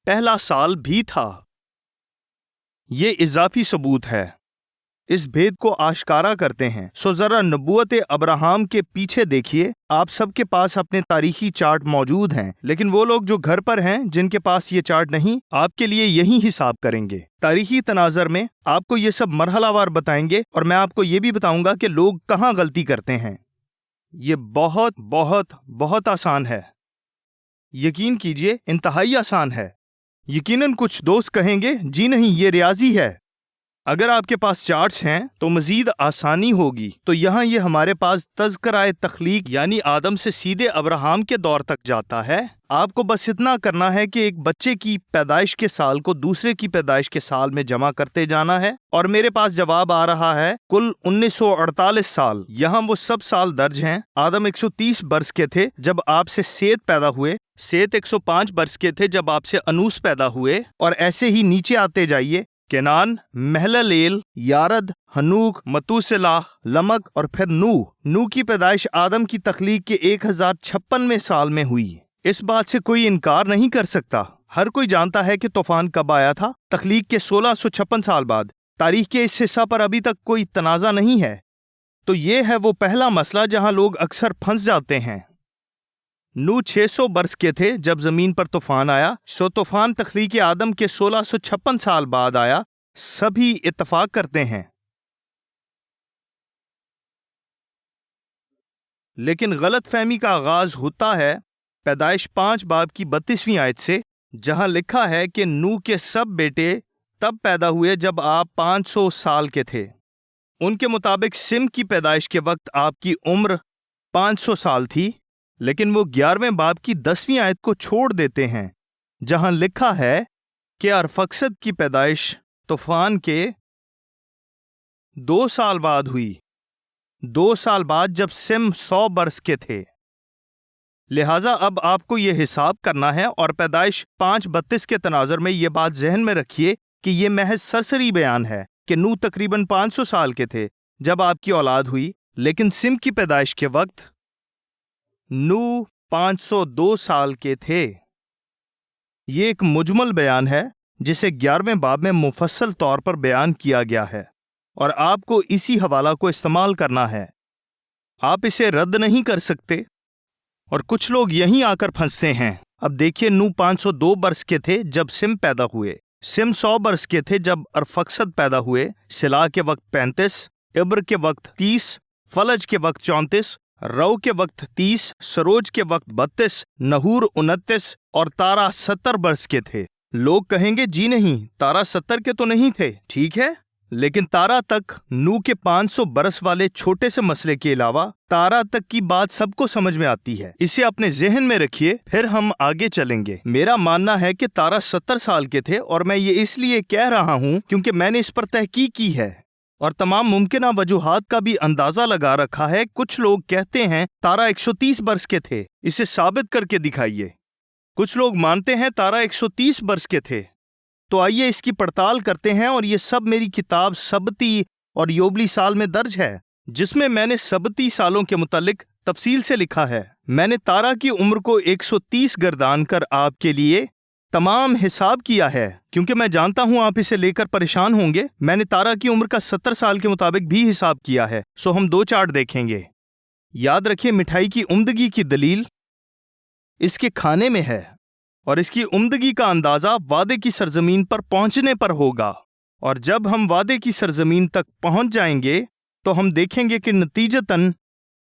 [SPEAKER 2] पहला साल भी था। ये इजाफी सबूत है, इस भेद को आश्कारा करते हैं। सो जरा नबूवत अब्राहम के पीछे देखिए। आप सबके पास अपने तारीखी चार्ट मौजूद हैं, लेकिन वो लोग जो घर पर हैं जिनके पास ये चार्ट नहीं, आपके लिए यही हिसाब करेंगे। तारीखी तनाजर में आपको ये सब मरहलावार बताएंगे, और मैं आपको ये भी बताऊंगा कि लोग कहाँ गलती करते हैं। ये बहुत बहुत बहुत आसान है, यकीन कीजिए, इंतहाई आसान है। यकीनन कुछ दोस्त कहेंगे जी नहीं, ये रियाजी है। अगर आपके पास चार्ट्स हैं तो मजीद आसानी होगी। तो यहाँ ये हमारे पास तज़किरा तख्लीक यानी आदम से सीधे अब्राहम के दौर तक जाता है। आपको बस इतना करना है कि एक बच्चे की पैदाइश के साल को दूसरे की पैदाइश के साल में जमा करते जाना है, और मेरे पास जवाब आ रहा है कुल 1948 साल। यहाँ वो सब साल दर्ज हैं। आदम 130 बरस के थे जब आपसे सेत पैदा हुए, सेत 105 बरस के थे जब आपसे अनूस पैदा हुए, और ऐसे ही नीचे आते जाइए। केनान, महललेल, यारद, हनूक, मतूसलाह, लमक और फिर नूह की पैदाइश आदम की तख्लीक के 1056वें साल में हुई। इस बात से कोई इनकार नहीं कर सकता। हर कोई जानता है कि तूफान कब आया था, तख्लीक के 1656 साल बाद। तारीख के इस हिस्सा पर अभी तक कोई तनाज़ा नहीं है। तो ये है वो पहला मसला जहां लोग अक्सर फंस जाते हैं। नूह 600 बरस के थे जब जमीन पर तूफान आया। सो तूफान तख्लीक आदम के 1656 साल बाद आया, सभी इत्तफाक करते हैं। लेकिन गलत फहमी का आगाज होता है पैदाइश 5 बाब की 32वीं आयत से, जहां लिखा है कि नूह के सब बेटे तब पैदा हुए जब आप 500 साल के थे। उनके मुताबिक सिम की पैदाइश के वक्त आपकी उम्र 500 साल थी, लेकिन वो 11वें बाब की 10वीं आयत को छोड़ देते हैं जहां लिखा है कि अरफक्सद की पैदाइश तूफान के 2 साल बाद हुई, 2 साल बाद जब सिम 100 बरस के थे। लिहाजा अब आपको ये हिसाब करना है, और पैदाइश 5:32 के तनाजर में ये बात जहन में रखिए कि ये महज सरसरी बयान है कि नूह तकरीबन 500 साल के थे जब आपकी औलाद हुई, लेकिन सिम की पैदाइश के वक्त नूह 502 साल के थे। ये एक मुजमल बयान है जिसे 11वें बाब में मुफस्सल तौर पर बयान किया गया है, और आपको इसी हवाला को इस्तेमाल करना है। आप इसे रद्द नहीं कर सकते, और कुछ लोग यहीं आकर फंसते हैं। अब देखिए, नूह 502 बरस के थे जब सिम पैदा हुए, सिम 100 बरस के थे जब अरफक्सद पैदा हुए, सिला के वक्त 35, इब्र के वक्त 30, फलज के वक्त 34, रऊ के वक्त 30, सरोज के वक्त 32, नहूर 29 और तारा 70 बरस के थे। लोग कहेंगे जी नहीं, तारा 70 के तो नहीं थे। ठीक है, लेकिन तारा तक नूह के 500 बरस वाले छोटे से मसले के अलावा तारा तक की बात सबको समझ में आती है। इसे अपने जहन में रखिए, फिर हम आगे चलेंगे। मेरा मानना है कि तारा 70 साल के थे, और मैं ये इसलिए कह रहा हूँ क्योंकि मैंने इस पर तहकीक की है और तमाम मुमकिन वजूहात का भी अंदाजा लगा रखा है। कुछ लोग कहते हैं तारा 130 बरस के थे, इसे साबित करके दिखाइए। कुछ लोग मानते हैं तारा 130 बरस के थे। तो आइए इसकी पड़ताल करते हैं, और ये सब मेरी किताब सबती और योबली साल में दर्ज है, जिसमें मैंने सबती सालों के मुतालिक तफसील से लिखा है। मैंने तारा की उम्र को 130 गर्दान कर आपके लिए तमाम हिसाब किया है, क्योंकि मैं जानता हूं आप इसे लेकर परेशान होंगे। मैंने तारा की उम्र का 70 साल के मुताबिक भी हिसाब किया है। सो हम 2 चार्ट देखेंगे। याद रखिए, मिठाई की उम्दगी की दलील इसके खाने में है, और इसकी उम्दगी का अंदाजा वादे की सरजमीन पर पहुंचने पर होगा। और जब हम वादे की सरजमीन तक पहुंच जाएंगे तो हम देखेंगे कि नतीजतन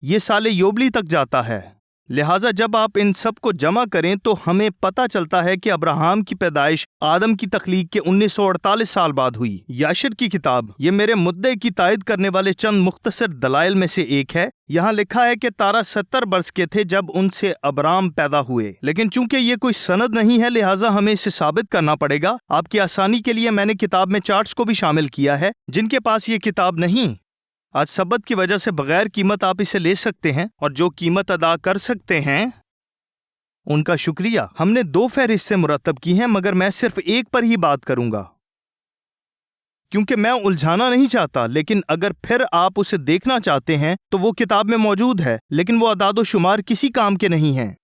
[SPEAKER 2] ये साले योबली तक जाता है। लिहाजा जब आप इन सब को जमा करें तो हमें पता चलता है कि अब्राहम की पैदाइश आदम की तख्लीक के 1948 साल बाद हुई। याशिर की किताब ये मेरे मुद्दे की तायद करने वाले चंद मुख्तसर दलाइल में से एक है। यहाँ लिखा है कि तारा 70 बरस के थे जब उनसे अब्राम पैदा हुए, लेकिन चूंकि ये कोई सनद नहीं है लिहाजा हमें इसे साबित करना पड़ेगा। आपकी आसानी के लिए मैंने किताब में चार्ट्स को भी शामिल किया है। जिनके पास ये किताब नहीं, आज सबत की वजह से बगैर कीमत आप इसे ले सकते हैं, और जो कीमत अदा कर सकते हैं उनका शुक्रिया। हमने 2 फहरिस्तें मुरतब की हैं, मगर मैं सिर्फ एक पर ही बात करूंगा क्योंकि मैं उलझाना नहीं चाहता। लेकिन अगर फिर आप उसे देखना चाहते हैं तो वो किताब में मौजूद है, लेकिन वो अदाद शुमार किसी काम के नहीं हैं।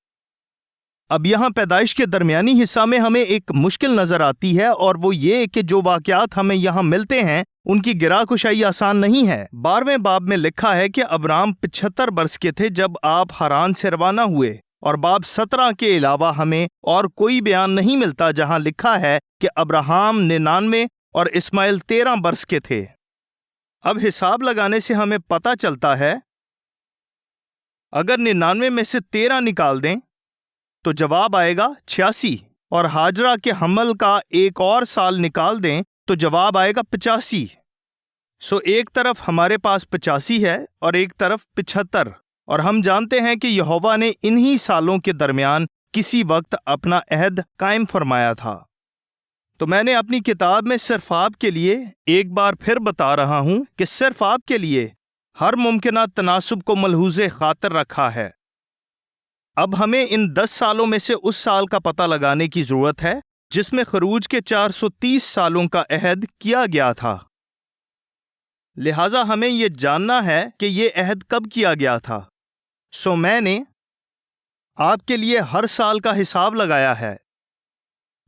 [SPEAKER 2] अब यहाँ पैदाइश के दरमियानी हिस्सा में हमें एक मुश्किल नजर आती है, और वो ये कि जो वाकयात हमें यहाँ मिलते हैं उनकी गिरा कुशाई आसान नहीं है। 12वें बाब में लिखा है कि अब्राम 75 बरस के थे जब आप हरान से रवाना हुए, और बाब 17 के अलावा हमें और कोई बयान नहीं मिलता जहाँ लिखा है कि अब्राहम 99 और इस्माइल 13 बरस के थे। अब हिसाब लगाने से हमें पता चलता है, अगर 99 में से 13 निकाल दें तो जवाब आएगा 86, और हाजरा के हमल का एक और साल निकाल दें तो जवाब आएगा 85। सो एक तरफ हमारे पास 85 है और एक तरफ 75, और हम जानते हैं कि यहोवा ने इन्हीं सालों के दरमियान किसी वक्त अपना अहद कायम फरमाया था। तो मैंने अपनी किताब में सिर्फ आपके लिए एक बार फिर बता रहा हूं कि सिर्फ आपके लिए हर मुमकिना तनासुब को मलहूज़े खातिर रखा है। अब हमें इन 10 सालों में से उस साल का पता लगाने की जरूरत है जिसमें खरूज के 430 सालों का अहद किया गया था। लिहाजा हमें यह जानना है कि यह अहद कब किया गया था। सो मैंने आपके लिए हर साल का हिसाब लगाया है।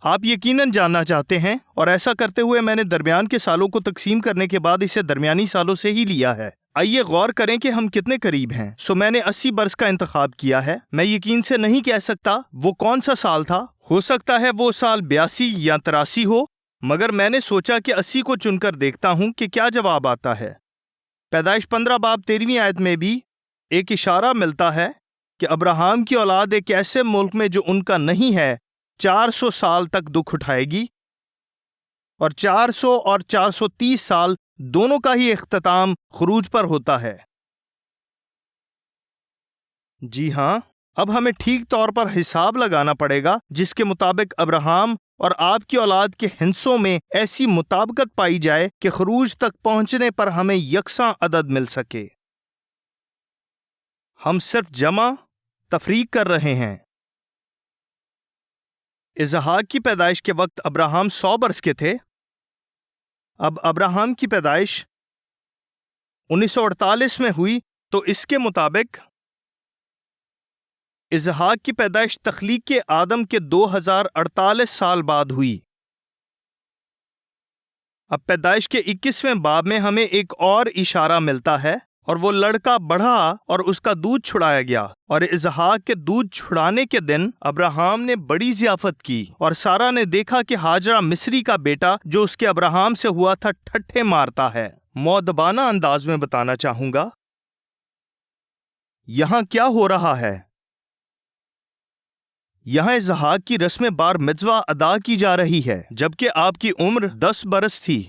[SPEAKER 2] आप यकीनन जानना चाहते हैं, और ऐसा करते हुए मैंने दरमियान के सालों को तकसीम करने के बाद इसे दरमियानी सालों से ही लिया है। आइए गौर करें कि हम कितने करीब हैं। सो मैंने 80 बरस का इंतखाब किया है। मैं यकीन से नहीं कह सकता वो कौन सा साल था। हो सकता है वो साल 82 या 83 हो, मगर मैंने सोचा कि 80 को चुनकर देखता हूं कि क्या जवाब आता है। पैदाइश 15 बाब 13वीं आयत में भी एक इशारा मिलता है कि अब्राहम की औलाद एक ऐसे मुल्क में जो उनका नहीं है 400 साल तक दुख उठाएगी, और 400 और 430 साल दोनों का ही इख्तिताम खुरूज पर होता है। जी हां, अब हमें ठीक तौर पर हिसाब लगाना पड़ेगा जिसके मुताबिक अब्राहम और आपकी औलाद के हिस्सों में ऐसी मुताबिकत पाई जाए कि खुरूज तक पहुंचने पर हमें यकसां अदद मिल सके। हम सिर्फ जमा तफरीक कर रहे हैं। इसहाक की पैदाइश के वक्त अब्राहम 100 बरस के थे। अब अब्राहम की पैदाइश 1948 में हुई, तो इसके मुताबिक इसहाक की पैदाइश तख्लीक के आदम के 2048 साल बाद हुई। अब पैदाइश के 21वें बाब में हमें एक और इशारा मिलता है, और वो लड़का बढ़ा और उसका दूध छुड़ाया गया। और इसहाक के दूध छुड़ाने के दिन अब्राहम ने बड़ी ज़ियाफत की, और सारा ने देखा कि हाजरा मिस्री का बेटा जो उसके अब्राहम से हुआ था ठट्ठे मारता है। मौदबाना अंदाज में बताना चाहूंगा यहां क्या हो रहा है। यहां इसहाक की रस्म बार मिज़वा अदा की जा रही है जबकि आपकी उम्र 10 बरस थी।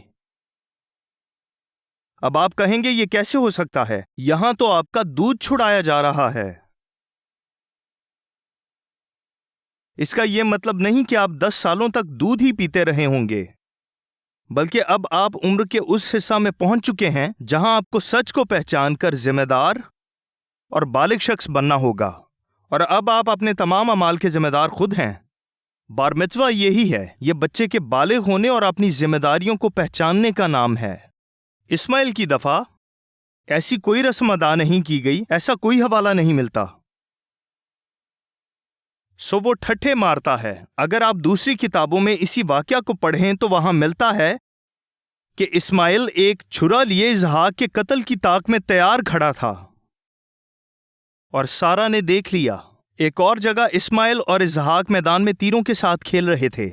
[SPEAKER 2] अब आप कहेंगे ये कैसे हो सकता है, यहां तो आपका दूध छुड़ाया जा रहा है। इसका यह मतलब नहीं कि आप 10 सालों तक दूध ही पीते रहे होंगे, बल्कि अब आप उम्र के उस हिस्सा में पहुंच चुके हैं जहां आपको सच को पहचान कर जिम्मेदार और बालिग शख्स बनना होगा, और अब आप अपने तमाम अमाल के जिम्मेदार खुद हैं। बार मिtzवा यही है, यह बच्चे के बालिग होने और अपनी जिम्मेदारियों को पहचानने का नाम है। इस्माइल की दफा ऐसी कोई रस्म अदा नहीं की गई, ऐसा कोई हवाला नहीं मिलता। सो वो ठट्ठे मारता है। अगर आप दूसरी किताबों में इसी वाकया को पढ़ें तो वहां मिलता है कि इस्माइल एक छुरा लिए इसहाक के कत्ल की ताक में तैयार खड़ा था, और सारा ने देख लिया। एक और जगह इस्माइल और इसहाक मैदान में तीरों के साथ खेल रहे थे।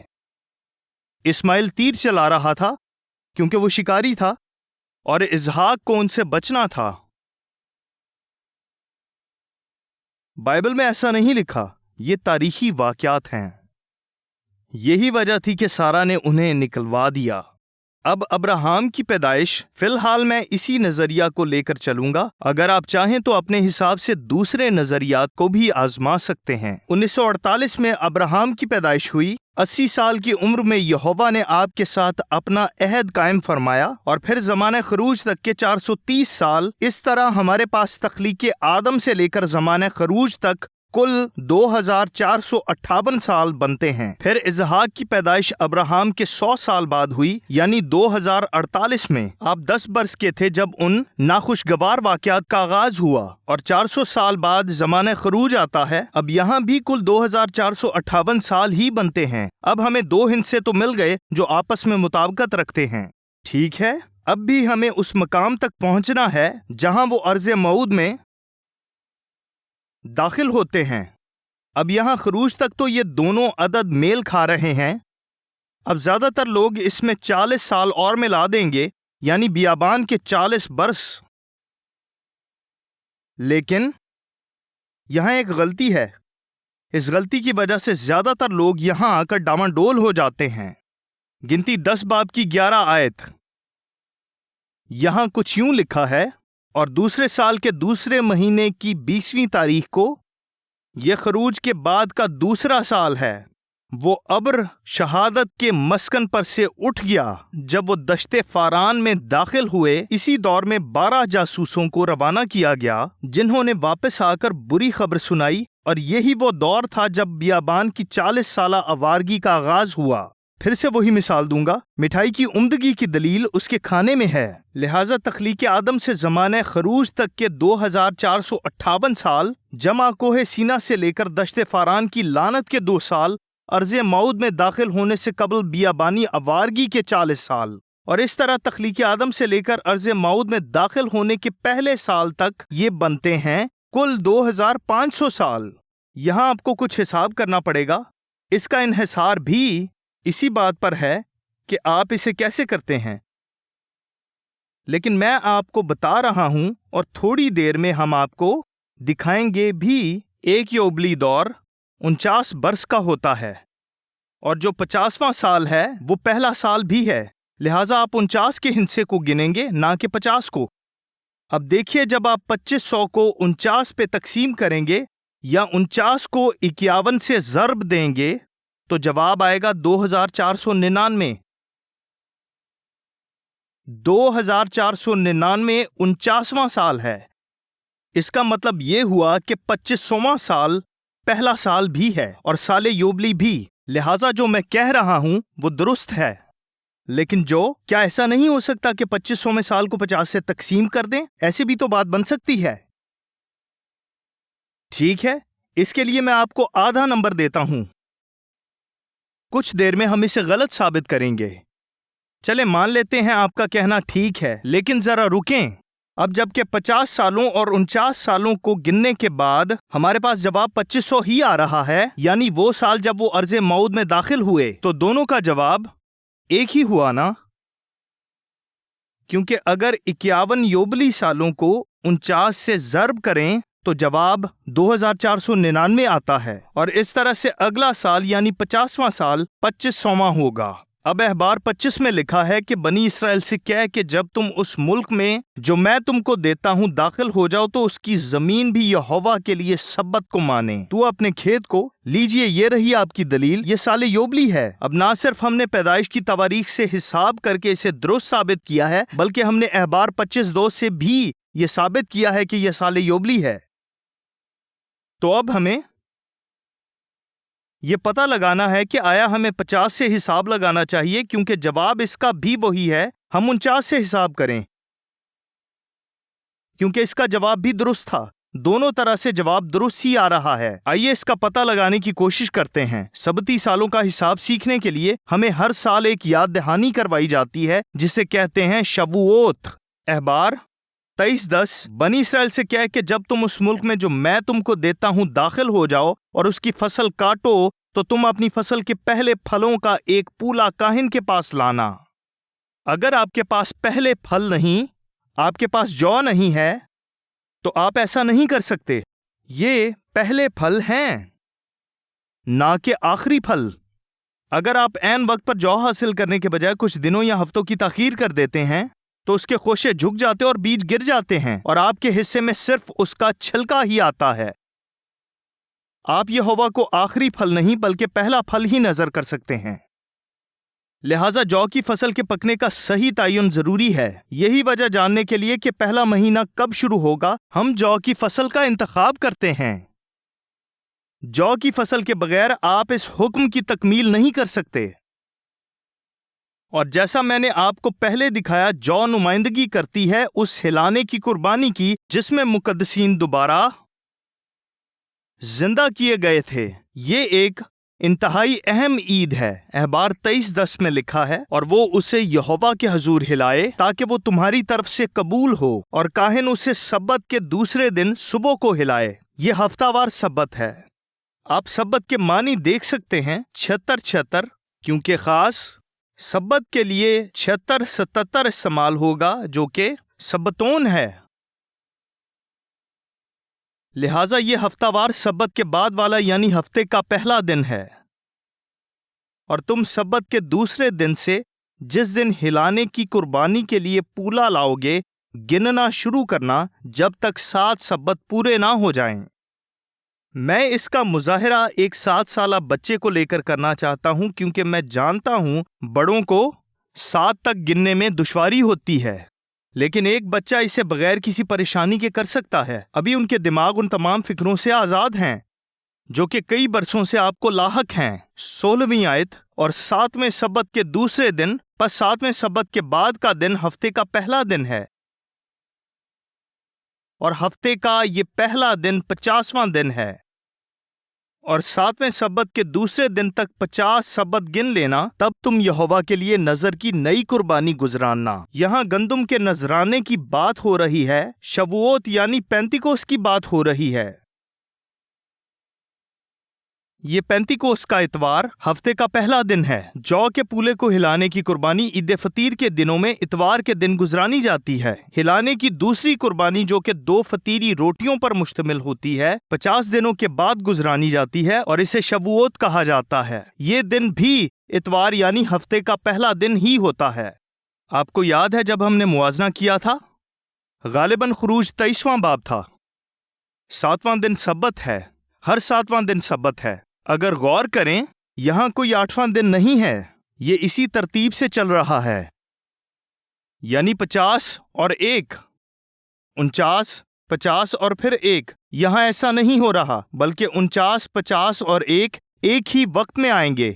[SPEAKER 2] इस्माइल तीर चला रहा था क्योंकि वो शिकारी था, और इसहाक को उनसे बचना था। बाइबल में ऐसा नहीं लिखा, ये तारीखी वाकयात हैं। यही वजह थी कि सारा ने उन्हें निकलवा दिया। अब अब्राहम की पैदाइश, फिलहाल मैं इसी नजरिया को लेकर चलूंगा। अगर आप चाहें तो अपने हिसाब से दूसरे नजरियात को भी आजमा सकते हैं। 1948 में अब्राहम की पैदाइश हुई। 80 साल की उम्र में यहोवा ने आपके साथ अपना अहद कायम फरमाया और फिर ज़माने खरूज तक के 430 साल। इस तरह हमारे पास तख्लीक़े आदम से लेकर ज़माने खरूज तक कुल 2458 साल बनते हैं। फिर इजहाक की पैदाइश अब्राहम के 100 साल बाद हुई, यानी 2048 में। आप 10 बरस के थे जब उन नाखुशगवार वाकयात का आगाज हुआ और 400 साल बाद ज़माने खरूज आता है। अब यहाँ भी कुल 2458 साल ही बनते हैं। अब हमें 2 हिस्से तो मिल गए जो आपस में मुताबिकत रखते हैं। ठीक है, अब भी हमें उस मकाम तक पहुँचना है जहाँ वो अर्ज़ मऊद में दाखिल होते हैं। अब यहाँ खरूज तक तो ये दोनों अदद मेल खा रहे हैं। अब ज़्यादातर लोग इसमें 40 साल और मिला देंगे, यानी बियाबान के 40 बरस। लेकिन यहाँ एक गलती है। इस गलती की वजह से ज़्यादातर लोग यहाँ आकर डामाडोल हो जाते हैं। गिनती 10 बाब की 11 आयत। यहाँ कुछ यूं लिखा है, और दूसरे साल के दूसरे महीने की 20वीं तारीख को, यह खरूज के बाद का दूसरा साल है, वो अब्र शहादत के मस्कन पर से उठ गया जब वो दश्ते फारान में दाखिल हुए। इसी दौर में 12 जासूसों को रवाना किया गया जिन्होंने वापस आकर बुरी खबर सुनाई, और यही वो दौर था जब बियाबान की 40 साला आवारगी का आगाज हुआ। फिर से वही मिसाल दूंगा, मिठाई की उम्दगी की दलील उसके खाने में है। लिहाजा तख्लीक़े आदम से ज़माने खरूज तक के 2458 साल जमा कोहे सीना से लेकर दश्ते फारान की लानत के 2 साल, अर्ज़े मऊद में दाखिल होने से कबल बियाबानी अवारगी के 40 साल, और इस तरह तख्लीक़े आदम से लेकर अर्ज़े मऊद में दाखिल होने के पहले साल तक ये बनते हैं कुल 2500 साल। यहाँ आपको कुछ हिसाब करना पड़ेगा। इसका इन्हिसार भी इसी बात पर है कि आप इसे कैसे करते हैं, लेकिन मैं आपको बता रहा हूं और थोड़ी देर में हम आपको दिखाएंगे भी। एक योबली दौर 49 बरस का होता है, और जो 50वां साल है वो पहला साल भी है। लिहाजा आप 49 के हिस्से को गिनेंगे, ना कि 50 को। अब देखिए, जब आप 2500 को 49 पे तकसीम करेंगे या 49 को 51 से ज़र्ब देंगे तो जवाब आएगा 2499। 2499 49वां साल है। इसका मतलब ये हुआ कि 25वां साल पहला साल भी है और साले योबली भी। लिहाजा जो मैं कह रहा हूं वो दुरुस्त है। लेकिन क्या ऐसा नहीं हो सकता कि 25वें साल को 50 से तकसीम कर दें? ऐसी भी तो बात बन सकती है। ठीक है, इसके लिए मैं आपको आधा नंबर देता हूं। कुछ देर में हम इसे गलत साबित करेंगे। चले मान लेते हैं आपका कहना ठीक है, लेकिन जरा रुकें। अब जबकि 50 सालों और 49 सालों को गिनने के बाद हमारे पास जवाब 2500 ही आ रहा है, यानी वो साल जब वो अर्ज़े मऊद में दाखिल हुए, तो दोनों का जवाब एक ही हुआ ना? क्योंकि अगर 51 योबली सालों को 49 से ज़र्ब करें तो जवाब 2499 आता है, और इस तरह से अगला साल यानी 50वां साल 25वां होगा। अब अहबार 25 में लिखा है कि बनी इसराइल से कह कि जब तुम उस मुल्क में जो मैं तुमको देता हूं दाखिल हो जाओ तो उसकी जमीन भी यहोवा के लिए सब्बत को माने। तू अपने खेत को लीजिए, ये रही आपकी दलील, ये साले योबली है। अब ना सिर्फ हमने पैदाइश की तवारीख से हिसाब करके इसे दुरुस्त साबित किया है, बल्कि हमने अहबार 25:2 से भी ये साबित किया है कि यह साले योबली है। तो अब हमें यह पता लगाना है कि आया हमें 50 से हिसाब लगाना चाहिए, क्योंकि जवाब इसका भी वही है। हम 49 से हिसाब करें क्योंकि इसका जवाब भी दुरुस्त था। दोनों तरह से जवाब दुरुस्त ही आ रहा है। आइए इसका पता लगाने की कोशिश करते हैं। सबती सालों का हिसाब सीखने के लिए हमें हर साल एक याद दहानी करवाई जाती है जिसे कहते हैं शबूओत। अहबार 23:10 बनी इसराइल से कह के जब तुम उस मुल्क में जो मैं तुमको देता हूं दाखिल हो जाओ और उसकी फसल काटो तो तुम अपनी फसल के पहले फलों का एक पूला काहिन के पास लाना। अगर आपके पास पहले फल नहीं, आपके पास जौ नहीं है, तो आप ऐसा नहीं कर सकते। ये पहले फल हैं, ना कि आखिरी फल। अगर आप ऐन वक्त पर जौ हासिल करने के बजाय कुछ दिनों या हफ्तों की ताखीर कर देते हैं तो उसके खोशे झुक जाते और बीज गिर जाते हैं और आपके हिस्से में सिर्फ उसका छिलका ही आता है। आप यहोवा को आखिरी फल नहीं बल्कि पहला फल ही नजर कर सकते हैं। लिहाजा जौ की फसल के पकने का सही तयन जरूरी है। यही वजह जानने के लिए कि पहला महीना कब शुरू होगा, हम जौ की फसल का इंतखाब करते हैं। जौ की फसल के बगैर आप इस हुक्म की तकमील नहीं कर सकते। और जैसा मैंने आपको पहले दिखाया, जौ नुमाइंदगी करती है उस हिलाने की कुर्बानी की जिसमें मुकद्दसीन दोबारा जिंदा किए गए थे। ये एक इंतहाई अहम ईद है। अहबार 23:10 में लिखा है, और वो उसे यहोवा के हजूर हिलाए ताकि वो तुम्हारी तरफ से कबूल हो, और काहिन उसे सब्बत के दूसरे दिन सुबह को हिलाए। ये हफ्तावार सब्बत है। आप सब्बत के मानी देख सकते हैं 76, क्योंकि खास सब्बत के लिए 76-77 इस्तेमाल होगा जो कि सब्बतोन है। लिहाजा ये हफ्तावार सब्बत के बाद वाला यानी हफ्ते का पहला दिन है। और तुम सब्बत के दूसरे दिन से जिस दिन हिलाने की कुर्बानी के लिए पूला लाओगे गिनना शुरू करना जब तक 7 सब्बत पूरे ना हो जाएं। मैं इसका मुजाहिरा एक 7 साला बच्चे को लेकर करना चाहता हूं, क्योंकि मैं जानता हूं बड़ों को 7 तक गिनने में दुश्वारी होती है, लेकिन एक बच्चा इसे बगैर किसी परेशानी के कर सकता है। अभी उनके दिमाग उन तमाम फिक्रों से आजाद हैं जो कि कई बरसों से आपको लाहक हैं। 16वीं आयत, और 7वें सब्बत के दूसरे दिन, बस 7वें सब्बत के बाद का दिन हफ्ते का पहला दिन है, और हफ्ते का ये पहला दिन 50वां दिन है। और 7वें सब्बत के दूसरे दिन तक 50 सब्बत गिन लेना, तब तुम यहोवा के लिए नजर की नई कुर्बानी गुजराना। यहाँ गंदुम के नजराने की बात हो रही है, शबूओत यानी पेंतिकोस की बात हो रही है। ये पेंतिकोस का इतवार हफ्ते का पहला दिन है। जौ के पूले को हिलाने की कुर्बानी ईद फतीर के दिनों में इतवार के दिन गुजरानी जाती है। हिलाने की दूसरी कुर्बानी जो कि 2 फतीरी रोटियों पर मुश्तमिल होती है 50 दिनों के बाद गुजरानी जाती है, और इसे शबूओत कहा जाता है। ये दिन भी इतवार यानी हफ्ते का पहला दिन ही होता है। आपको याद है जब हमने मुआजना किया था, गालिबन खुरूज 23वां बाब था। 7वां दिन सब्बत है, हर 7वां दिन सब्बत है। अगर गौर करें, यहां कोई 8वां दिन नहीं है, ये इसी तरतीब से चल रहा है, यानी 50 और 1, 49, 50 और फिर 1। यहां ऐसा नहीं हो रहा, बल्कि 49, 50 और 1 एक ही वक्त में आएंगे,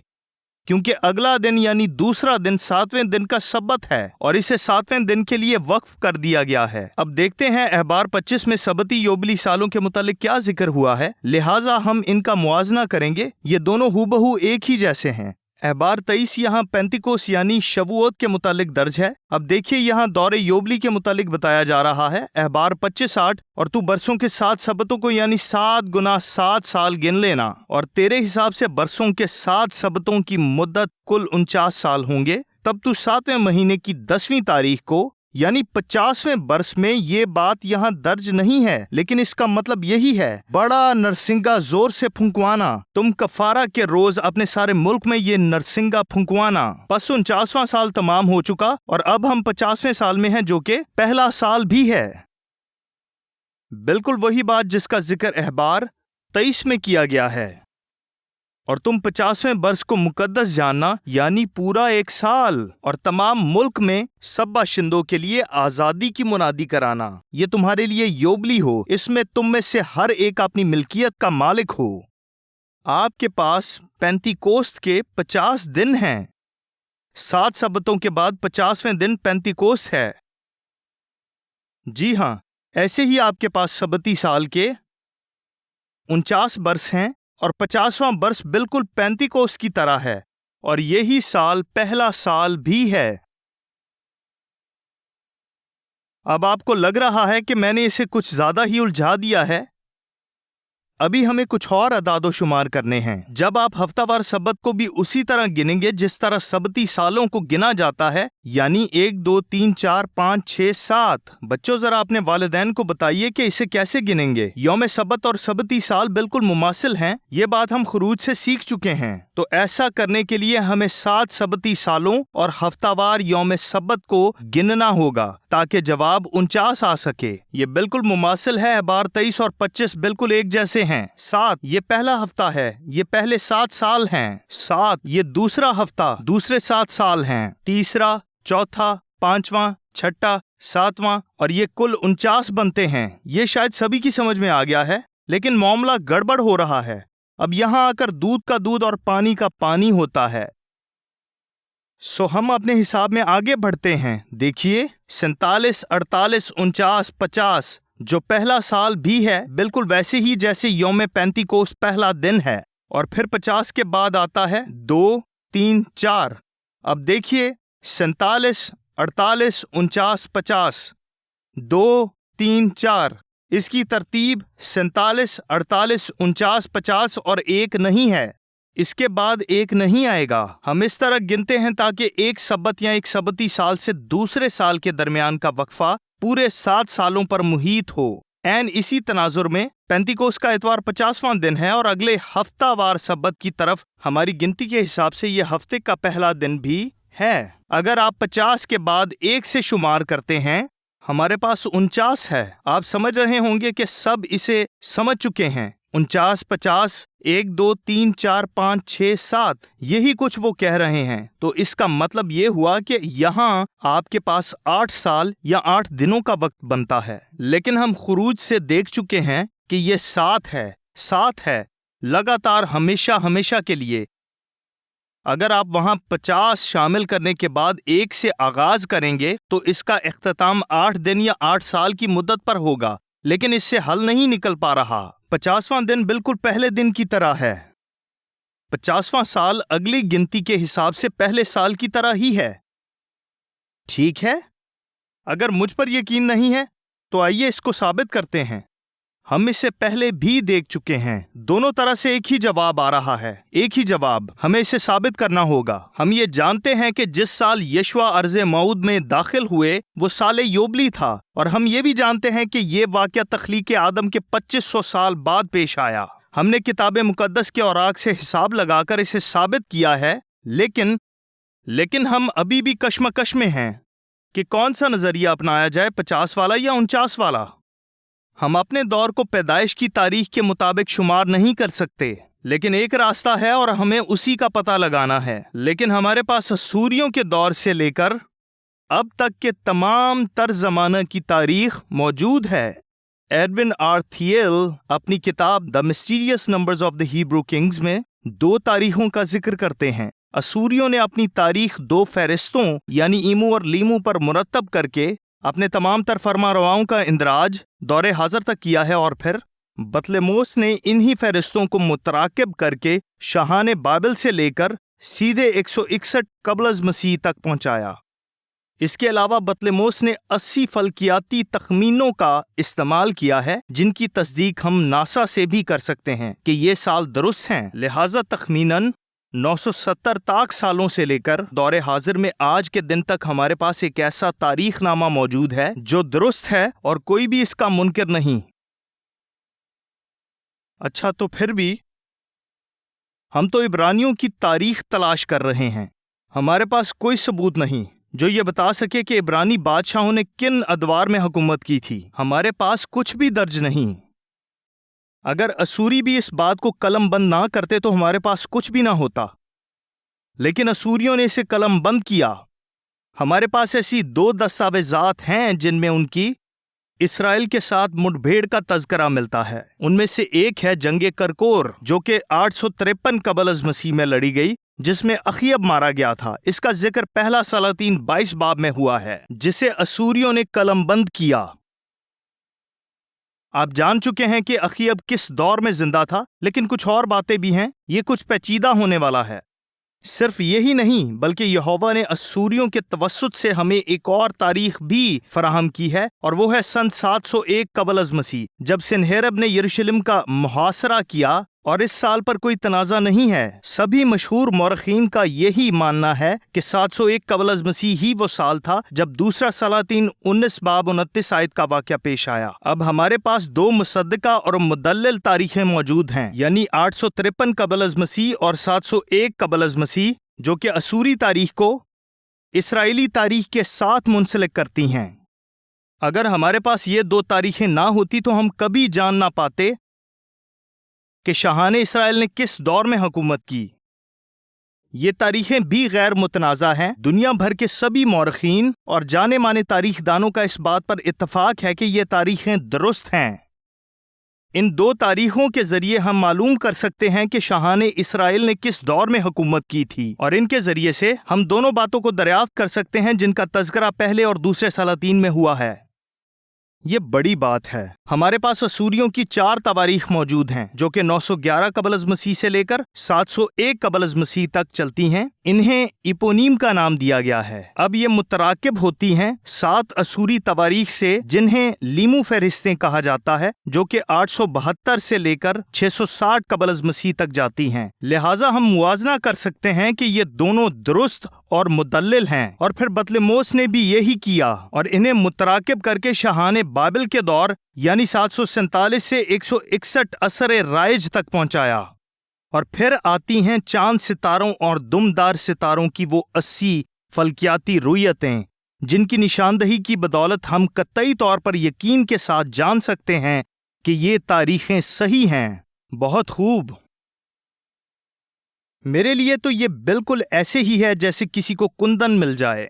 [SPEAKER 2] क्योंकि अगला दिन यानी दूसरा दिन 7वें दिन का सब्बत है, और इसे 7वें दिन के लिए वक्फ कर दिया गया है। अब देखते हैं अहबार 25 में सब्बती योबली सालों के मुतालिक क्या जिक्र हुआ है, लिहाजा हम इनका मुआजना करेंगे। ये दोनों हूबहू एक ही जैसे हैं। अहबार 23 यहाँ पेंतिकोस यानी शबूओत के मुतालिक दर्ज है। अब देखिए यहाँ दौरे योबली के मुतालिक बताया जा रहा है। अहबार 25:8, और तू बरसों के 7 सब्बतों को यानी 7 गुना 7 साल गिन लेना, और तेरे हिसाब से बरसों के 7 सब्बतों की मुद्दत कुल 49 साल होंगे। तब तू 7वें महीने की 10वीं तारीख को यानी 50वें बरस में, ये बात यहाँ दर्ज नहीं है, लेकिन इसका मतलब यही है, बड़ा नरसिंगा जोर से फुंकवाना। तुम कफारा के रोज अपने सारे मुल्क में ये नरसिंगा फुंकवाना। बस 49वां साल तमाम हो चुका, और अब हम 50वें साल में हैं, जो कि पहला साल भी है। बिल्कुल वही बात जिसका जिक्र अहबार 23 में किया गया है। और तुम 50वें बरस को मुकद्दस जानना, यानी पूरा 1 साल, और तमाम मुल्क में सब बाशिंदों के लिए आज़ादी की मुनादी कराना। ये तुम्हारे लिए योबली हो, इसमें तुम में से हर एक अपनी मिल्कियत का मालिक हो। आपके पास पेंतिकोस्त के 50 दिन हैं। 7 सब्बतों के बाद 50वें दिन पेंतिकोस्त है। जी हाँ, ऐसे ही आपके पास सब्बती साल के 49 बरस हैं, और 50वां बरस बिल्कुल पेंतिकोस की तरह है, और यही साल पहला साल भी है। अब आपको लग रहा है कि मैंने इसे कुछ ज्यादा ही उलझा दिया है। अभी हमें कुछ और अदादो शुमार करने हैं। जब आप हफ्तावार सब्बत को भी उसी तरह गिनेंगे जिस तरह सब्बती सालों को गिना जाता है, यानी 1 2 3 4 5 6 7। बच्चों जरा अपने वालिदैन को बताइए कि इसे कैसे गिनेंगे। यौम सबत और सबती साल बिल्कुल मुमासिल हैं, ये बात हम खुरूज से सीख चुके हैं। तो ऐसा करने के लिए हमें 7 सबती सालों और हफ्तावार यौम सबत को गिनना होगा ताकि जवाब 49 आ सके। ये बिल्कुल मुमासिल है, बार 23 और 25 बिल्कुल एक जैसे हैं। 7 ये पहला हफ्ता है, ये पहले 7 साल हैं। 7 ये दूसरा हफ्ता, दूसरे 7 साल हैं। तीसरा, चौथा, पांचवा, छठा, सातवां और ये कुल 49 बनते हैं। ये शायद सभी की समझ में आ गया है, लेकिन मामला गड़बड़ हो रहा है। अब यहाँ आकर दूध का दूध और पानी का पानी होता है। सो हम अपने हिसाब में आगे बढ़ते हैं। देखिए 47, 48, 49, 50 जो पहला साल भी है बिल्कुल वैसे ही जैसे यौम पेंतिकोस्त पहला दिन है। और फिर 50 के बाद आता है 2, 3, 4। अब देखिए 47, 48, 49, 50 2, 3, 4। इसकी तरतीब 47, 48, 49, 50 और 1 नहीं है। इसके बाद 1 नहीं आएगा। हम इस तरह गिनते हैं ताकि एक सबत या एक सबती साल से दूसरे साल के दरमियान का वक्फा पूरे 7 सालों पर मुहीत हो। एन इसी तनाजुर में पेंतिकोस्त का इतवार 50वां दिन है और अगले हफ्तावार सबत की तरफ हमारी गिनती के हिसाब से यह हफ्ते का पहला दिन भी है। अगर आप 50 के बाद 1 से शुमार करते हैं, हमारे पास 49 है। आप समझ रहे होंगे कि सब इसे समझ चुके हैं। 49, 50, 1 2 3 4 5 6 7 यही कुछ वो कह रहे हैं। तो इसका मतलब ये हुआ कि यहाँ आपके पास 8 साल या 8 दिनों का वक्त बनता है। लेकिन हम खुरूज से देख चुके हैं कि ये 7 है, 7 है लगातार, हमेशा हमेशा के लिए। अगर आप वहां 50 शामिल करने के बाद 1 से आगाज करेंगे तो इसका इख्तिताम 8 दिन या 8 साल की मुद्दत पर होगा, लेकिन इससे हल नहीं निकल पा रहा। 50वां दिन बिल्कुल पहले दिन की तरह है। 50वां साल अगली गिनती के हिसाब से पहले साल की तरह ही है। ठीक है? अगर मुझ पर यकीन नहीं है तो आइए इसको साबित करते हैं। हम इसे पहले भी देख चुके हैं। दोनों तरह से एक ही जवाब आ रहा है, एक ही जवाब। हमें इसे साबित करना होगा। हम ये जानते हैं कि जिस साल यशवा अर्ज़े मऊद में दाखिल हुए वो साले योबली था, और हम ये भी जानते हैं कि ये वाक़या तख्लीक़ आदम के 2500 साल बाद पेश आया। हमने किताब मुक़द्दस के औराक से हिसाब लगाकर इसे साबित किया है, लेकिन हम अभी भी कश्मकश में हैं कि कौन सा नज़रिया अपनाया जाए, 50 वाला या 49 वाला। हम अपने दौर को पैदाइश की तारीख के मुताबिक शुमार नहीं कर सकते, लेकिन एक रास्ता है और हमें उसी का पता लगाना है। लेकिन हमारे पास असूरियों के दौर से लेकर अब तक के तमाम तर ज़माना की तारीख मौजूद है। एडविन आर थियल अपनी किताब the mysterious numbers of the Hebrew Kings में 2 तारीखों का जिक्र करते हैं। असूरियों ने अपनी तारीख 2 फहरिस्तों यानी ईमू और लीमू पर मुरतब करके अपने तमाम तर फरमा रवाओं का इंदराज दौरे हाज़र तक किया है, और फिर बतलेमोस ने इन्हीं फहरिस्तों को मुतराकिब करके शाहाने बाबिल से लेकर सीधे 161 कबल मसीह तक पहुंचाया। इसके अलावा बतलेमोस ने 80 फल्कियाती तखमीनों का इस्तेमाल किया है, जिनकी तस्दीक हम नासा से भी कर सकते हैं कि ये साल दुरुस्त हैं। लिहाजा तखमीनन 970 ताक सालों से लेकर दौरे हाजिर में आज के दिन तक हमारे पास एक ऐसा तारीखनामा मौजूद है जो दुरुस्त है और कोई भी इसका मुनकिर नहीं। अच्छा, तो फिर भी हम तो इब्रानियों की तारीख तलाश कर रहे हैं। हमारे पास कोई सबूत नहीं जो ये बता सके कि इब्रानी बादशाहों ने किन अदवार में हुकूमत की थी। हमारे पास कुछ भी दर्ज नहीं। अगर असूरी भी इस बात को कलम बंद ना करते तो हमारे पास कुछ भी ना होता, लेकिन असूरियों ने इसे कलम बंद किया। हमारे पास ऐसी 2 दस्तावेजात हैं जिनमें उनकी इसराइल के साथ मुठभेड़ का तज़करा मिलता है। उनमें से एक है जंगे करकोर, जो कि 853 कबल मसीह में लड़ी गई, जिसमें अखियब मारा गया था। इसका जिक्र पहला सलातीन 22 बाब में हुआ है, जिसे असूरियों ने कलमबंद किया। आप जान चुके हैं कि अखियब किस दौर में जिंदा था, लेकिन कुछ और बातें भी हैं। ये कुछ पेचीदा होने वाला है। सिर्फ यही नहीं, बल्कि यहोवा ने असूरियों के तवस्सुत से हमें एक और तारीख भी फराहम की है, और वो है सन 701 कबल मसीह, जब सनहेरब ने यरूशलेम का मुहासरा किया اور اس سال پر کوئی تنازع نہیں ہے۔ سبھی مشہور مورخین کا یہی ماننا ہے کہ 701 قبل از مسیح ہی وہ سال تھا جب دوسرا سلاطین 19 آیت کا واقعہ پیش آیا۔ اب ہمارے پاس دو مصدقہ اور مدلل تاریخیں موجود ہیں، یعنی 853 قبل از مسیح اور 701 قبل از مسیح، جو کہ اسوری تاریخ کو اسرائیلی تاریخ کے ساتھ منسلک کرتی ہیں۔ اگر ہمارے پاس یہ دو تاریخیں نہ ہوتی تو ہم کبھی جان نہ پاتے کہ شاہان اسرائیل نے کس دور میں حکومت کی۔ یہ تاریخیں بھی غیر متنازع ہیں۔ دنیا بھر کے سبھی مورخین اور جانے مانے تاریخ دانوں کا اس بات پر اتفاق ہے کہ یہ تاریخیں درست ہیں۔ ان دو تاریخوں کے ذریعے ہم معلوم کر سکتے ہیں کہ شاہان اسرائیل نے کس دور میں حکومت کی تھی، اور ان کے ذریعے سے ہم دونوں باتوں کو دریافت کر سکتے ہیں جن کا تذکرہ پہلے اور دوسرے سلاطین میں ہوا ہے۔ یہ بڑی بات ہے۔ ہمارے پاس اسوریوں کی 4 تواریخ موجود ہیں جو کہ 911 قبل از مسیح سے لے کر 701 قبل از مسیح تک چلتی ہیں۔ انہیں ایپونیم کا نام دیا گیا ہے۔ اب یہ متراکب ہوتی ہیں 7 اسوری تواریخ سے جنہیں لیمو فہرستیں کہا جاتا ہے، جو کہ 872 سے لے کر 660 قبل از مسیح تک جاتی ہیں۔ لہٰذا ہم موازنہ کر سکتے ہیں کہ یہ دونوں درست اور مدلل ہیں، اور پھر بطلمیوس نے بھی یہی کیا اور انہیں متراکب کر کے شاہان بابل کے دور یعنی 747 سے 161 عصر رائج تک پہنچایا۔ اور پھر آتی ہیں چاند ستاروں اور دمدار ستاروں کی وہ 80 فلکیاتی رویتیں جن کی نشاندہی کی بدولت ہم قطعی طور پر یقین کے ساتھ جان سکتے ہیں کہ یہ تاریخیں صحیح ہیں۔ بہت خوب۔ میرے لیے تو یہ بالکل ایسے ہی ہے جیسے کسی کو کندن مل جائے۔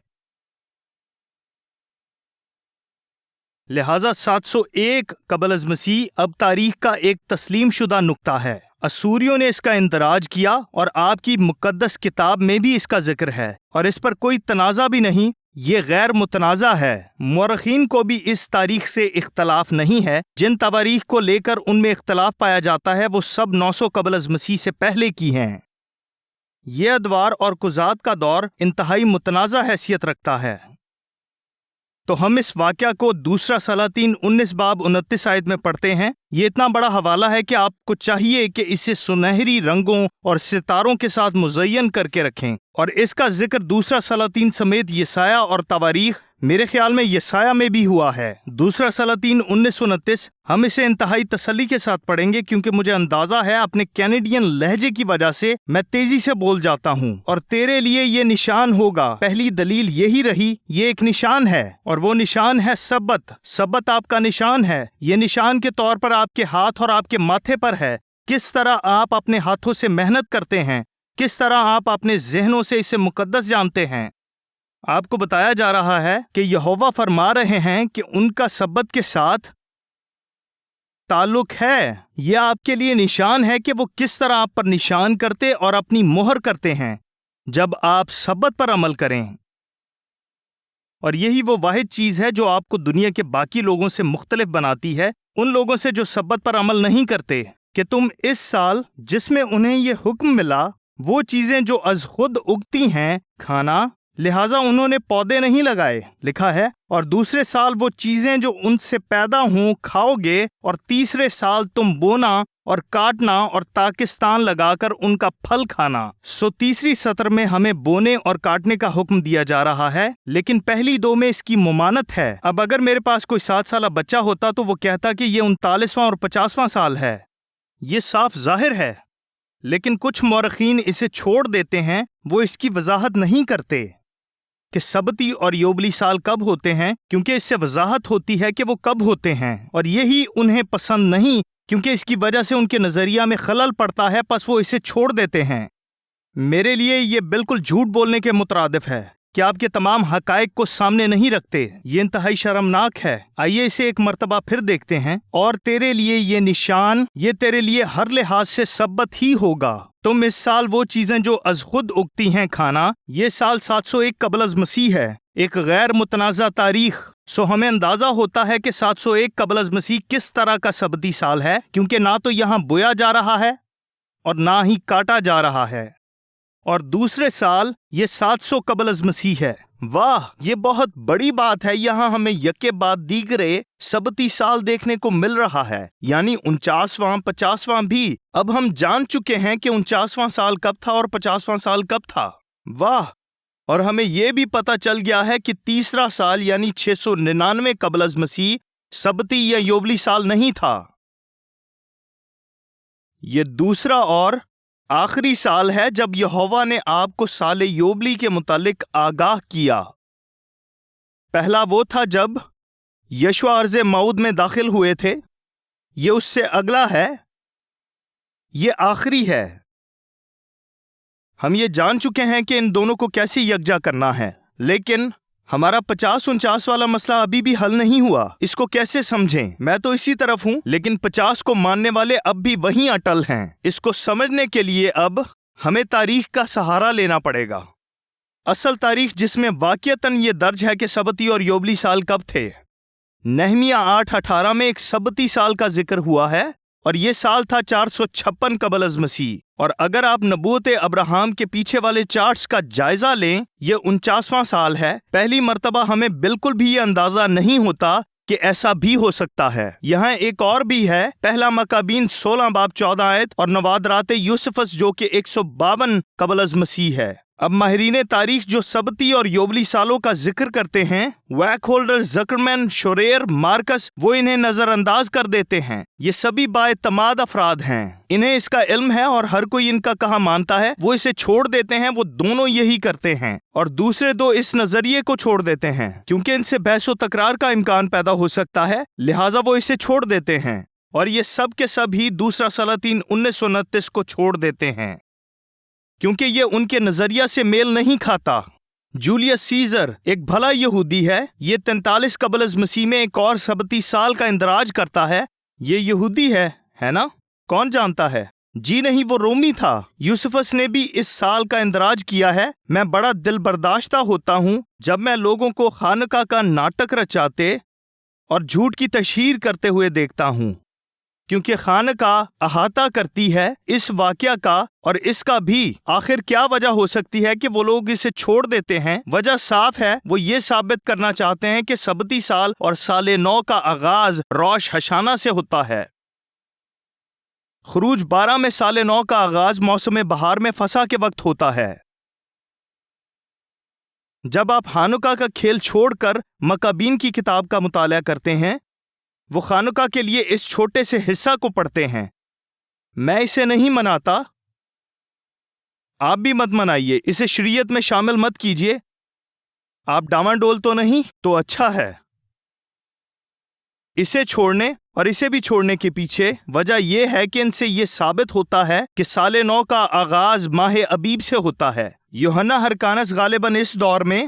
[SPEAKER 2] لہٰذا 701 قبل از مسیح اب تاریخ کا ایک تسلیم شدہ نقطہ ہے۔ اسوریوں نے اس کا اندراج کیا اور آپ کی مقدس کتاب میں بھی اس کا ذکر ہے، اور اس پر کوئی تنازع بھی نہیں۔ یہ غیر متنازع ہے۔ مورخین کو بھی اس تاریخ سے اختلاف نہیں ہے۔ جن تواریخ کو لے کر ان میں اختلاف پایا جاتا ہے وہ سب 900 قبل از مسیح سے پہلے کی ہیں۔ یہ ادوار اور قضات کا دور انتہائی متنازع حیثیت رکھتا ہے۔ تو ہم اس واقعہ کو دوسرا سلاطین 19 آیت میں پڑھتے ہیں۔ یہ اتنا بڑا حوالہ ہے کہ آپ کو چاہیے کہ اسے سنہری رنگوں اور ستاروں کے ساتھ مزین کر کے رکھیں، اور اس کا ذکر دوسرا سلاطین سمیت یسایہ اور تواریخ، میرے خیال میں یسایہ میں بھی ہوا ہے۔ دوسرا سلاطین 1929 ہم اسے انتہائی تسلی کے ساتھ پڑھیں گے کیونکہ مجھے اندازہ ہے اپنے کینیڈین لہجے کی وجہ سے میں تیزی سے بول جاتا ہوں۔ اور تیرے لیے یہ نشان ہوگا۔ پہلی دلیل یہی رہی، یہ ایک نشان ہے، اور وہ نشان ہے سبت۔ سبت آپ کا نشان ہے۔ یہ نشان کے طور پر آپ کے ہاتھ اور آپ کے ماتھے پر ہے۔ کس طرح آپ اپنے ہاتھوں سے محنت کرتے ہیں، کس طرح آپ اپنے ذہنوں سے اسے مقدس جانتے ہیں۔ آپ کو بتایا جا رہا ہے کہ یہوہ فرما رہے ہیں کہ ان کا سبت کے ساتھ تعلق ہے۔ یہ آپ کے لیے نشان ہے کہ وہ کس طرح آپ پر نشان کرتے اور اپنی مہر کرتے ہیں جب آپ سبت پر عمل کریں۔ اور یہی وہ واحد چیز ہے جو آپ کو دنیا کے باقی لوگوں سے مختلف بناتی ہے، ان لوگوں سے جو سبت پر عمل نہیں کرتے، کہ تم اس سال جس میں انہیں یہ حکم ملا وہ چیزیں جو از خود اگتی ہیں کھانا، لہٰذا انہوں نے پودے نہیں لگائے، لکھا ہے، اور دوسرے سال وہ چیزیں جو ان سے پیدا ہوں کھاؤ گے، اور تیسرے سال تم بونا اور کاٹنا اور تاکستان لگا کر ان کا پھل کھانا۔ سو تیسری سطر میں ہمیں بونے اور کاٹنے کا حکم دیا جا رہا ہے، لیکن پہلی دو میں اس کی ممانت ہے۔ اب اگر میرے پاس کوئی 7 سالہ بچہ ہوتا تو وہ کہتا کہ یہ 39واں اور 50واں سال ہے۔ یہ صاف ظاہر ہے، لیکن کچھ مورخین اسے چھوڑ دیتے ہیں، وہ اس کی وضاحت نہیں کرتے کہ سبتی اور یوبلی سال کب ہوتے ہیں، کیونکہ اس سے وضاحت ہوتی ہے کہ وہ کب ہوتے ہیں، اور یہی انہیں پسند نہیں کیونکہ اس کی وجہ سے ان کے نظریہ میں خلل پڑتا ہے، پس وہ اسے چھوڑ دیتے ہیں۔ میرے لیے یہ بالکل جھوٹ بولنے کے مترادف ہے کہ آپ کے تمام حقائق کو سامنے نہیں رکھتے۔ یہ انتہائی شرمناک ہے۔ آئیے اسے ایک مرتبہ پھر دیکھتے ہیں۔ اور تیرے لیے یہ نشان، یہ تیرے لیے ہر لحاظ سے سبت ہی ہوگا۔ تم اس سال وہ چیزیں جو از خود اگتی ہیں کھانا۔ یہ سال 701 قبل از مسیح ہے، ایک غیر متنازع تاریخ۔ سو ہمیں اندازہ ہوتا ہے کہ 701 قبل از مسیح کس طرح کا سبتی سال ہے، کیونکہ نہ تو یہاں بویا جا رہا ہے اور نہ ہی کاٹا جا رہا ہے۔ اور دوسرے سال یہ 700 قبل از مسیح ہے۔ واہ، یہ بہت بڑی بات ہے. یہاں ہمیں یکے بعد دیگرے سبتی سال دیکھنے کو مل رہا ہے، یعنی 49واں 50واں بھی. اب ہم جان چکے ہیں کہ 49واں سال کب تھا اور 50واں سال کب تھا. واہ. اور ہمیں یہ بھی پتا چل گیا ہے کہ تیسرا سال یعنی 699 قبل از مسیح سبتی یا یوبلی سال نہیں تھا. یہ دوسرا اور آخری سال ہے جب یہوہ نے آپ کو سال یوبلی کے متعلق آگاہ کیا. پہلا وہ تھا جب یشوع ارض موعود میں داخل ہوئے تھے. یہ اس سے اگلا ہے. یہ آخری ہے. ہم یہ جان چکے ہیں کہ ان دونوں کو کیسے یکجا کرنا ہے، لیکن ہمارا 50-49 والا مسئلہ ابھی بھی حل نہیں ہوا. اس کو کیسے سمجھیں؟ میں تو اسی طرف ہوں، لیکن 50 کو ماننے والے اب بھی وہیں اٹل ہیں. اس کو سمجھنے کے لیے اب ہمیں تاریخ کا سہارا لینا پڑے گا. اصل تاریخ جس میں واقعتاً یہ درج ہے کہ سبتی اور یوبلی سال کب تھے. نہمیہ 8:18 میں ایک سبتی سال کا ذکر ہوا ہے اور یہ سال تھا 456 قبل از مسیح. اور اگر آپ نبوت ابراہیم کے پیچھے والے چارٹس کا جائزہ لیں، یہ 49واں سال ہے. پہلی مرتبہ ہمیں بالکل بھی یہ اندازہ نہیں ہوتا کہ ایسا بھی ہو سکتا ہے. یہاں ایک اور بھی ہے. پہلا مکابین 16:14 اور نوادرات یوسفس جو کہ 152 قبل از مسیح ہے. اب ماہرین تاریخ جو سبتی اور یوبلی سالوں کا ذکر کرتے ہیں، ویک ہولڈر، زکرمین، شوریر، مارکس، وہ انہیں نظر انداز کر دیتے ہیں. یہ سبھی بااعتماد افراد ہیں، انہیں اس کا علم ہے اور ہر کوئی ان کا کہا مانتا ہے. وہ اسے چھوڑ دیتے ہیں. وہ دونوں یہی کرتے ہیں اور دوسرے دو اس نظریے کو چھوڑ دیتے ہیں کیونکہ ان سے بحث و تکرار کا امکان پیدا ہو سکتا ہے، لہٰذا وہ اسے چھوڑ دیتے ہیں. اور یہ سب کے سب ہی دوسرا سلاطین 1929 کو چھوڑ دیتے ہیں کیونکہ یہ ان کے نظریہ سے میل نہیں کھاتا. جولیس سیزر ایک بھلا یہودی ہے. یہ 43 قبل از مسیح میں ایک اور سبتی سال کا اندراج کرتا ہے. یہ یہودی ہے نا؟ کون جانتا ہے؟ جی نہیں، وہ رومی تھا. یوسفس نے بھی اس سال کا اندراج کیا ہے. میں بڑا دل برداشتہ ہوتا ہوں جب میں لوگوں کو خانقاہ کا ناٹک رچاتے اور جھوٹ کی تشہیر کرتے ہوئے دیکھتا ہوں، کیونکہ خانقاہ احاطہ کرتی ہے اس واقعہ کا. اور اس کا بھی آخر کیا وجہ ہو سکتی ہے کہ وہ لوگ اسے چھوڑ دیتے ہیں؟ وجہ صاف ہے. وہ یہ ثابت کرنا چاہتے ہیں کہ سبتی سال اور سال نو کا آغاز روش ہشانہ سے ہوتا ہے. خروج 12 میں سال نو کا آغاز موسم بہار میں فسح کے وقت ہوتا ہے. جب آپ ہانوکا کا کھیل چھوڑ کر مکابین کی کتاب کا مطالعہ کرتے ہیں، وہ خانقاہ کے لیے اس چھوٹے سے حصہ کو پڑھتے ہیں. میں اسے نہیں مناتا، آپ بھی مت منائیے. اسے شریعت میں شامل مت کیجیے. آپ ڈاواں ڈول تو نہیں؟ تو اچھا ہے. اسے چھوڑنے اور اسے بھی چھوڑنے کے پیچھے وجہ یہ ہے کہ ان سے یہ ثابت ہوتا ہے کہ سال نو کا آغاز ماہ ابیب سے ہوتا ہے. یوحنا ہرکانس غالباً اس دور میں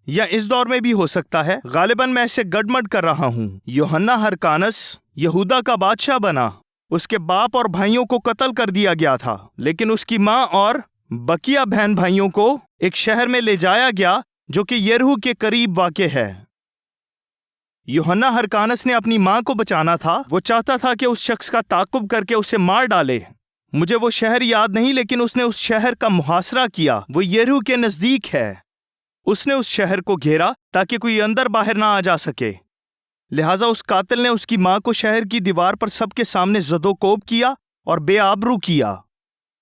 [SPEAKER 2] یا اس دور میں بھی ہو سکتا ہے، غالباً میں اسے گڈمڈ کر رہا ہوں. یوحنا ہرکانس یہودا کا بادشاہ بنا. اس کے باپ اور بھائیوں کو قتل کر دیا گیا تھا، لیکن اس کی ماں اور بقیہ بہن بھائیوں کو ایک شہر میں لے جایا گیا جو کہ یریحو کے قریب واقع ہے. یوحنا ہرکانس نے اپنی ماں کو بچانا تھا. وہ چاہتا تھا کہ اس شخص کا تعاقب کر کے اسے مار ڈالے. مجھے وہ شہر یاد نہیں، لیکن اس نے اس شہر کا محاصرہ کیا. وہ یریحو کے نزدیک ہے. اس نے اس شہر کو گھیرا تاکہ کوئی اندر باہر نہ آ جا سکے. لہٰذا اس قاتل نے اس کی ماں کو شہر کی دیوار پر سب کے سامنے زد و کوب کیا اور بے آبرو کیا،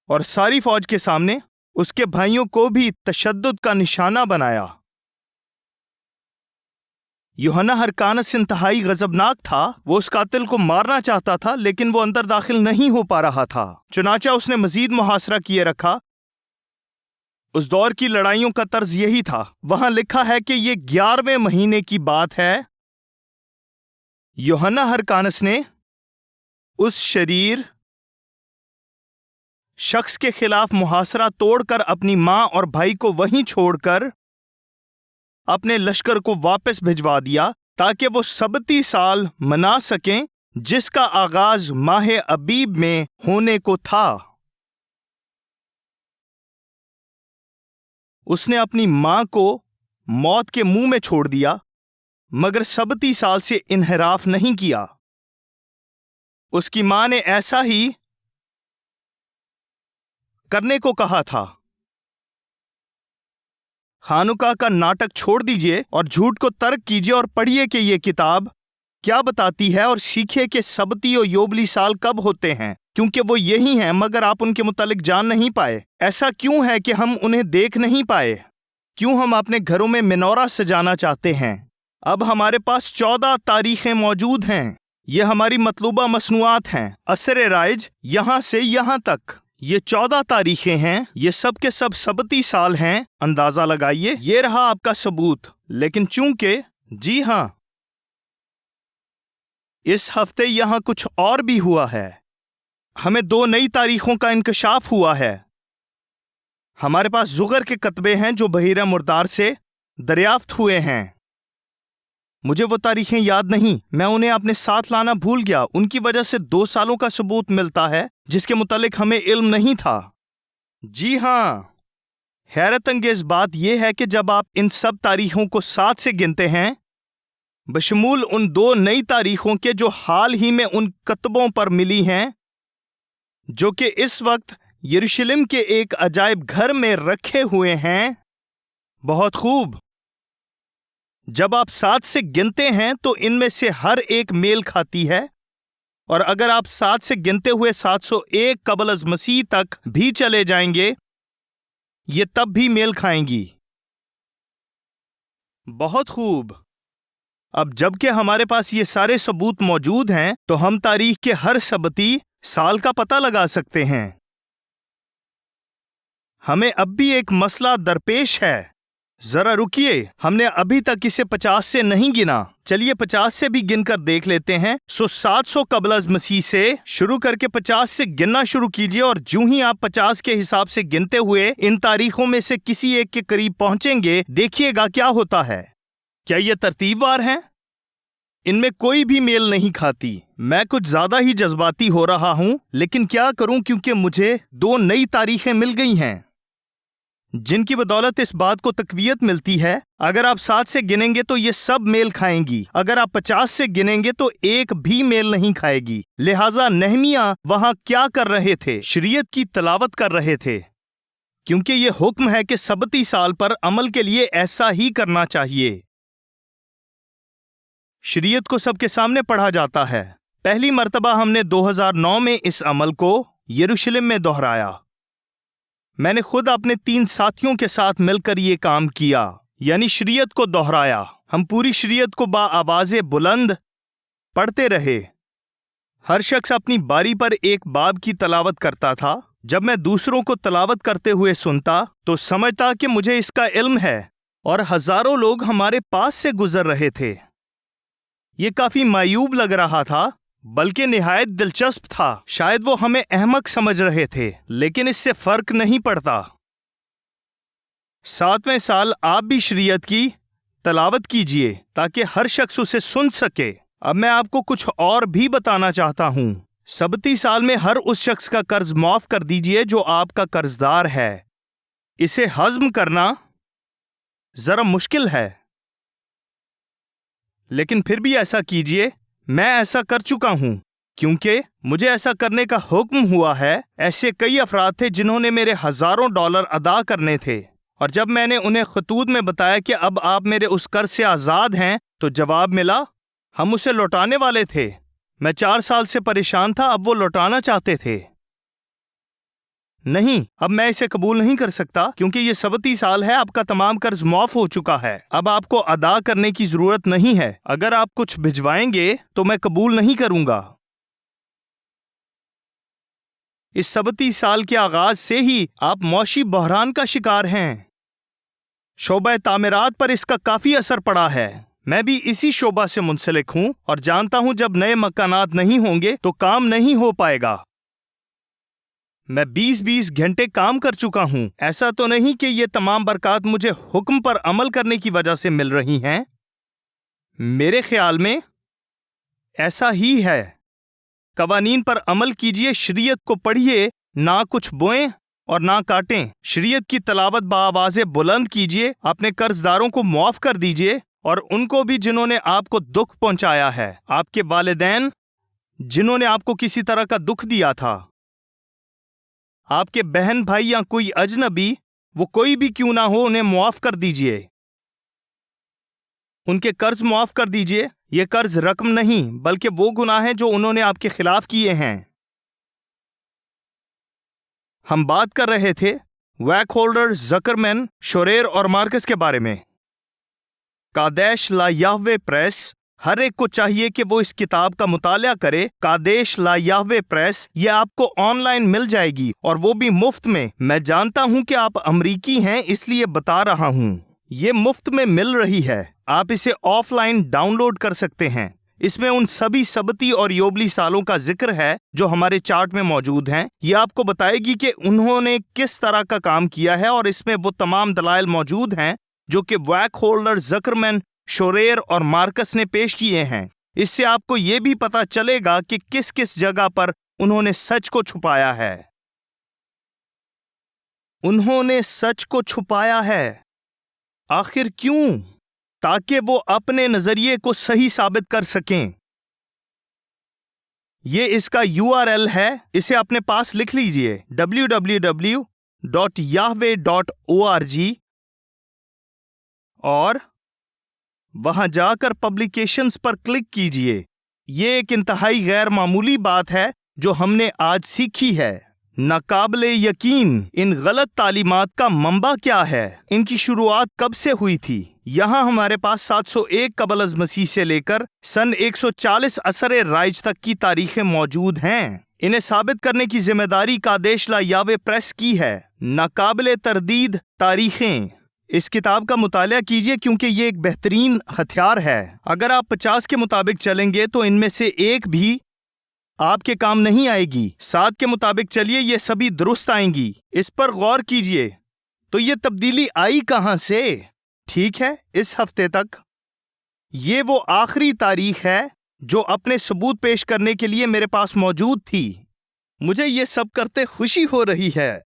[SPEAKER 2] اور ساری فوج کے سامنے اس کے بھائیوں کو بھی تشدد کا نشانہ بنایا. یوحنا ہرکانس انتہائی غضبناک تھا. وہ اس قاتل کو مارنا چاہتا تھا لیکن وہ اندر داخل نہیں ہو پا رہا تھا. چنانچہ اس نے مزید محاصرہ کیے رکھا. اس دور کی لڑائیوں کا طرز یہی تھا. وہاں لکھا ہے کہ یہ 11ویں مہینے کی بات ہے. یوحنا ہرکانس نے اس شریر شخص کے خلاف محاصرہ توڑ کر اپنی ماں اور بھائی کو وہیں چھوڑ کر اپنے لشکر کو واپس بھجوا دیا تاکہ وہ سبتی سال منا سکیں جس کا آغاز ماہ ابیب میں ہونے کو تھا. اس نے اپنی ماں کو موت کے منہ میں چھوڑ دیا مگر سبتی سال سے انحراف نہیں کیا. اس کی ماں نے ایسا ہی کرنے کو کہا تھا. खानुका का नाटक छोड़ दीजिए और झूठ को तर्क कीजिए और पढ़िए कि ये किताब क्या बताती है और सीखिए कि सबती और योबली साल कब होते हैं, क्योंकि वो यही हैं मगर आप उनके मुतालिक जान नहीं पाए। ऐसा क्यों है कि हम उन्हें देख नहीं पाए? क्यों हम अपने घरों में मिनोरा सजाना चाहते हैं? अब हमारे पास 14 तारीखें मौजूद हैं। ये हमारी मतलूबा मसनूआत हैं, असर राइज यहाँ से यहाँ तक। ये 14 तारीखें हैं, ये सब के सब सबती साल हैं। अंदाजा लगाइए, ये रहा आपका सबूत। लेकिन चूंकि जी हाँ, इस हफ्ते यहाँ कुछ और भी हुआ है। हमें 2 नई तारीखों का इंकशाफ हुआ है। हमारे पास जुगर के कतबे हैं जो बहीरा मुर्दार से दरियाफ्त हुए हैं। मुझे वो तारीखें याद नहीं, मैं उन्हें अपने साथ लाना भूल गया। उनकी वजह से 2 सालों का सबूत मिलता है जिसके मुतालिक हमें इल्म नहीं था। जी हाँ, हैरत अंगेज बात यह है कि जब आप इन सब तारीखों को 7 से गिनते हैं, बशमूल उन 2 नई तारीखों के जो हाल ही में उन कतबों पर मिली हैं, जो कि इस वक्त यरूशलेम के एक अजायब घर में रखे हुए हैं। बहुत खूब। जब आप 7 से गिनते हैं तो इनमें से हर एक मेल खाती है, और अगर आप 7 से गिनते हुए 701 कबल अज मसीह तक भी चले जाएंगे, ये तब भी मेल खाएंगी। बहुत खूब। अब जबकि हमारे पास ये सारे सबूत मौजूद हैं, तो हम तारीख के हर सबती साल का पता लगा सकते हैं। हमें अब भी एक मसला दरपेश है। जरा रुकिए, हमने अभी तक इसे 50 से नहीं गिना। चलिए 50 से भी गिनकर देख लेते हैं। 700 कबल अज मसीह से शुरू करके 50 से गिनना शुरू कीजिए, और जूं ही आप 50 के हिसाब से गिनते हुए इन तारीखों में से किसी एक के करीब पहुंचेंगे, देखिएगा क्या होता है। क्या ये तरतीबवार हैं? इनमें कोई भी मेल नहीं खाती। मैं कुछ ज्यादा ही जज्बाती हो रहा हूं, लेकिन क्या करूं, क्योंकि मुझे 2 नई तारीखें मिल गई हैं जिनकी बदौलत इस बात को तकवीयत मिलती है। अगर आप 7 से गिनेंगे तो ये सब मेल खाएंगी। अगर आप 50 से गिनेंगे तो एक भी मेल नहीं खाएगी। लिहाजा नहमिया वहां क्या कर रहे थे? शरीयत की तलावत कर रहे थे, क्योंकि ये हुक्म है कि सबती साल पर अमल के लिए ऐसा ही करना चाहिए। शरीयत को सबके सामने पढ़ा जाता है। पहली मर्तबा हमने 2009 में इस अमल को यरूशलेम में दोहराया। मैंने खुद अपने 3 साथियों के साथ मिलकर ये काम किया, यानी शरीयत को दोहराया। हम पूरी शरीयत को बाआवाज़े बुलंद पढ़ते रहे। हर शख्स अपनी बारी पर एक बाब की तलावत करता था। जब मैं दूसरों को तलावत करते हुए सुनता तो समझता कि मुझे इसका इल्म है, और हजारों लोग हमारे पास से गुजर रहे थे। ये काफी मायूब लग रहा था, बल्कि निहायत दिलचस्प था। शायद वो हमें अहमक समझ रहे थे, लेकिन इससे फर्क नहीं पड़ता। 7वें साल आप भी शरीयत की तलावत कीजिए ताकि हर शख्स उसे सुन सके। अब मैं आपको कुछ और भी बताना चाहता हूं। सबती साल में हर उस शख्स का कर्ज माफ कर दीजिए जो आपका कर्जदार है। इसे हजम करना जरा मुश्किल है, लेकिन फिर भी ऐसा कीजिए। मैं ऐसा कर चुका हूं, क्योंकि मुझे ऐसा करने का हुक्म हुआ है। ऐसे कई अफराद थे जिन्होंने मेरे हजारों डॉलर अदा करने थे, और जब मैंने उन्हें खतूत में बताया कि अब आप मेरे उस कर्ज से आज़ाद हैं, तो जवाब मिला, हम उसे लौटाने वाले थे। मैं 4 साल से परेशान था, अब वो लौटाना चाहते थे। नहीं, अब मैं इसे कबूल नहीं कर सकता, क्योंकि ये सबती साल है। आपका तमाम कर्ज माफ हो चुका है। अब आपको अदा करने की जरूरत नहीं है। अगर आप कुछ भिजवाएंगे तो मैं कबूल नहीं करूंगा। इस सबती साल के आगाज से ही आप मौशी बहरान का शिकार हैं। शोबा तामीरात पर इसका काफी असर पड़ा है। मैं भी इसी शोबा से मुंसलिक हूं और जानता हूं जब नए मकानात नहीं होंगे तो काम नहीं हो पाएगा। मैं 20-20 घंटे काम कर चुका हूं। ऐसा तो नहीं कि ये तमाम बरकत मुझे हुक्म पर अमल करने की वजह से मिल रही हैं। मेरे ख्याल में ऐसा ही है। कवानीन पर अमल कीजिए, शरीयत को पढ़िए, ना कुछ बोएं और ना काटें। शरीयत की तलावत बाआवाज़े बुलंद कीजिए। अपने कर्जदारों को माफ कर दीजिए, और उनको भी जिन्होंने आपको दुख पहुंचाया है। आपके वालिदैन जिन्होंने आपको किसी तरह का दुख दिया था, आपके बहन भाई या कोई अजनबी وہ کوئی بھی کیوں نہ ہو انہیں معاف کر دیجئے، ان کے قرض معاف کر دیجئے۔ یہ قرض رقم نہیں بلکہ وہ گناہ ہیں جو انہوں نے آپ کے خلاف کیے ہیں۔ ہم بات کر رہے تھے ویک ہولڈر، زکرمین، شوریر اور مارکس کے بارے میں۔ قادیش لا یاہوے پریس، ہر ایک کو چاہیے کہ وہ اس کتاب کا مطالعہ کرے۔ قادیش لا یاہوے پریس، یہ آپ کو آن لائن مل جائے گی اور وہ بھی مفت میں۔ میں جانتا ہوں کہ آپ امریکی ہیں اس لیے بتا رہا ہوں، یہ مفت میں مل رہی ہے۔ آپ اسے آف لائن ڈاؤن لوڈ کر سکتے ہیں۔ اس میں ان سبھی سبتی اور یوبلی سالوں کا ذکر ہے جو ہمارے چارٹ میں موجود ہیں۔ یہ آپ کو بتائے گی کہ انہوں نے کس طرح کا کام کیا ہے، اور اس میں وہ تمام دلائل موجود ہیں جو کہ ویک ہولڈر، زکرمین، شوریر اور مارکس نے پیش کیے ہیں۔ اس سے آپ کو یہ بھی پتا چلے گا کہ کس کس جگہ پر انہوں نے سچ کو چھپایا ہے۔ انہوں نے سچ کو چھپایا ہے، آخر کیوں؟ تاکہ وہ اپنے نظریے کو صحیح ثابت کر سکیں۔ یہ اس کا URL ہے، اسے اپنے پاس لکھ لیجئے، www.yahweh.org، اور وہاں جا کر پبلیکیشنز پر کلک کیجئے۔ یہ ایک انتہائی غیر معمولی بات ہے جو ہم نے آج سیکھی ہے۔ ناقابل یقین، ان غلط تعلیمات کا منبع کیا ہے؟ ان کی شروعات کب سے ہوئی تھی؟ یہاں ہمارے پاس 701 قبل از مسیح سے لے کر سن 140 عصر رائج تک کی تاریخیں موجود ہیں۔ انہیں ثابت کرنے کی ذمہ داری قادیش لا یاہوے پریس کی ہے۔ ناقابل تردید تاریخیں۔ اس کتاب کا مطالعہ کیجئے کیونکہ یہ ایک بہترین ہتھیار ہے۔ اگر آپ 50 کے مطابق چلیں گے تو ان میں سے ایک بھی آپ کے کام نہیں آئے گی۔ 7 کے مطابق چلیے، یہ سبھی درست آئیں گی۔ اس پر غور کیجئے، تو یہ تبدیلی آئی کہاں سے؟ ٹھیک ہے، اس ہفتے تک یہ وہ آخری تاریخ ہے جو اپنے ثبوت پیش کرنے کے لیے میرے پاس موجود تھی۔ مجھے یہ سب کرتے خوشی ہو رہی ہے۔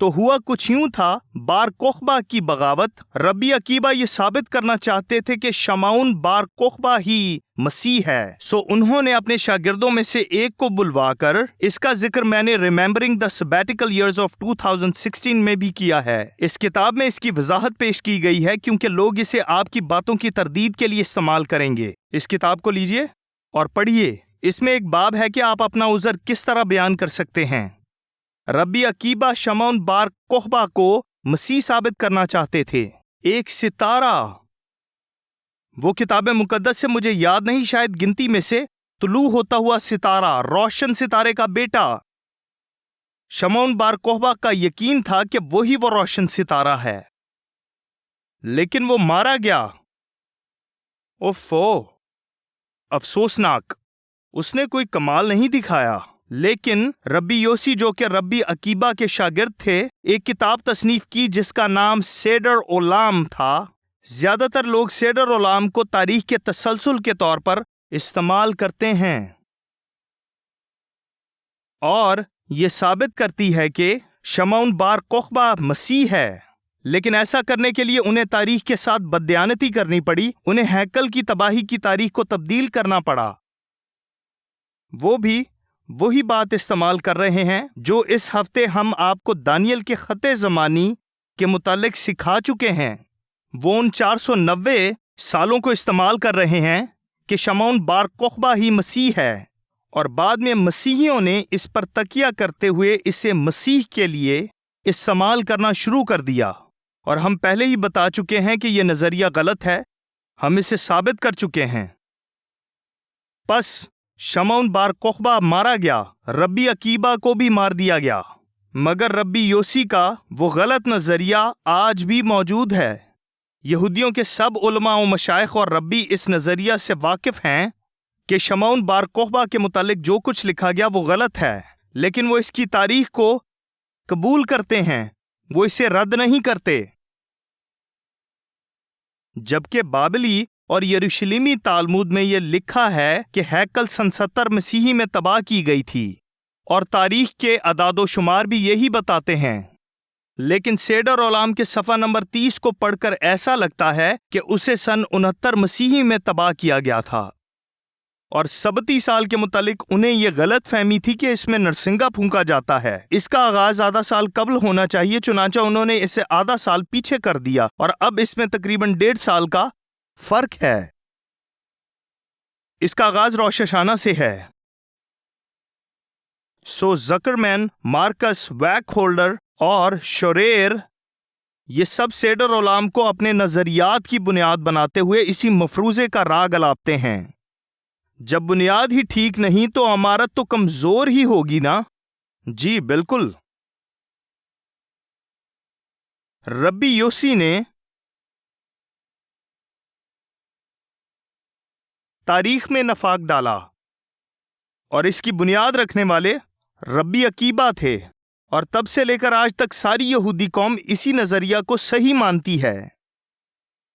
[SPEAKER 2] تو ہوا کچھ یوں تھا، بار کوخبا کی بغاوت۔ ربی عقیبہ یہ ثابت کرنا چاہتے تھے کہ شمعون بار کوخبا ہی مسیح ہے، سو انہوں نے اپنے شاگردوں میں سے ایک کو بلوا کر اس کا ذکر میں نے ریممبرنگ دا سبیٹیکل ایئرز آف 2016 میں بھی کیا ہے۔ اس کتاب میں اس کی وضاحت پیش کی گئی ہے کیونکہ لوگ اسے آپ کی باتوں کی تردید کے لیے استعمال کریں گے۔ اس کتاب کو لیجئے اور پڑھیے۔ اس میں ایک باب ہے کہ آپ اپنا عذر کس طرح بیان کر سکتے ہیں۔ ربی عقیبہ شمعون بار کوخبا کو مسیح ثابت کرنا چاہتے تھے، ایک ستارہ۔ وہ کتاب مقدس سے مجھے یاد نہیں، شاید گنتی میں سے طلوع ہوتا ہوا ستارہ، روشن ستارے کا بیٹا۔ شمعون بار کوخبا کا یقین تھا کہ وہی وہ روشن ستارہ ہے، لیکن وہ مارا گیا۔ افسوسناک، اس نے کوئی کمال نہیں دکھایا۔ لیکن ربی یوسی جو کہ ربی عقیبہ کے شاگرد تھے، ایک کتاب تصنیف کی جس کا نام سیڈر اولام تھا۔ زیادہ تر لوگ سیڈر اولام کو تاریخ کے تسلسل کے طور پر استعمال کرتے ہیں، اور یہ ثابت کرتی ہے کہ شمعون بار کوخبا مسیح ہے۔ لیکن ایسا کرنے کے لیے انہیں تاریخ کے ساتھ بددیانتی کرنی پڑی، انہیں ہیکل کی تباہی کی تاریخ کو تبدیل کرنا پڑا۔ وہ بھی وہی بات استعمال کر رہے ہیں جو اس ہفتے ہم آپ کو دانیل کے خط زمانی کے متعلق سکھا چکے ہیں۔ وہ ان 490 سالوں کو استعمال کر رہے ہیں کہ شمعون بار کوخبا ہی مسیح ہے، اور بعد میں مسیحیوں نے اس پر تکیہ کرتے ہوئے اسے مسیح کے لیے استعمال کرنا شروع کر دیا، اور ہم پہلے ہی بتا چکے ہیں کہ یہ نظریہ غلط ہے، ہم اسے ثابت کر چکے ہیں۔ پس شمعون بار کوخبا مارا گیا، ربی عقیبہ کو بھی مار دیا گیا، مگر ربی یوسی کا وہ غلط نظریہ آج بھی موجود ہے۔ یہودیوں کے سب علماء و مشائخ اور ربی اس نظریہ سے واقف ہیں کہ شمعون بار کوخبا کے متعلق جو کچھ لکھا گیا وہ غلط ہے، لیکن وہ اس کی تاریخ کو قبول کرتے ہیں، وہ اسے رد نہیں کرتے۔ جبکہ بابلی اور یروشلیمی تالمود میں یہ لکھا ہے کہ ہیکل سن 70 مسیحی میں تباہ کی گئی تھی، اور تاریخ کے اعداد و شمار بھی یہی بتاتے ہیں۔ لیکن سیڈر اولام کے صفحہ نمبر 30 کو پڑھ کر ایسا لگتا ہے کہ اسے سن 69 مسیحی میں تباہ کیا گیا تھا، اور सबती साल के मुतालिक उन्हें ये गलत फहमी थी कि इसमें नरसिंगा फूंका जाता है। इसका आगाज आधा साल कबल होना चाहिए, चुनांचे उन्होंने इसे आधा साल पीछे कर दिया और अब इसमें तकरीबन 1.5 साल का फर्क है। इसका आगाज रोश हशाना से है। सो जकरमैन, मार्कस, वैकहोल्डर और शोरेर ये सब सेडर ओलाम को अपने नजरियात की बुनियाद बनाते हुए इसी मफरूजे का राग अलापते हैं। जब बुनियाद ही ठीक नहीं तो इमारत तो कमजोर ही होगी ना। जी बिल्कुल। रब्बी योसी ने तारीख में नफाक डाला और इसकी बुनियाद रखने वाले रब्बी अकीबा थे, और तब से लेकर आज तक सारी यहूदी कौम इसी नजरिया को सही मानती है।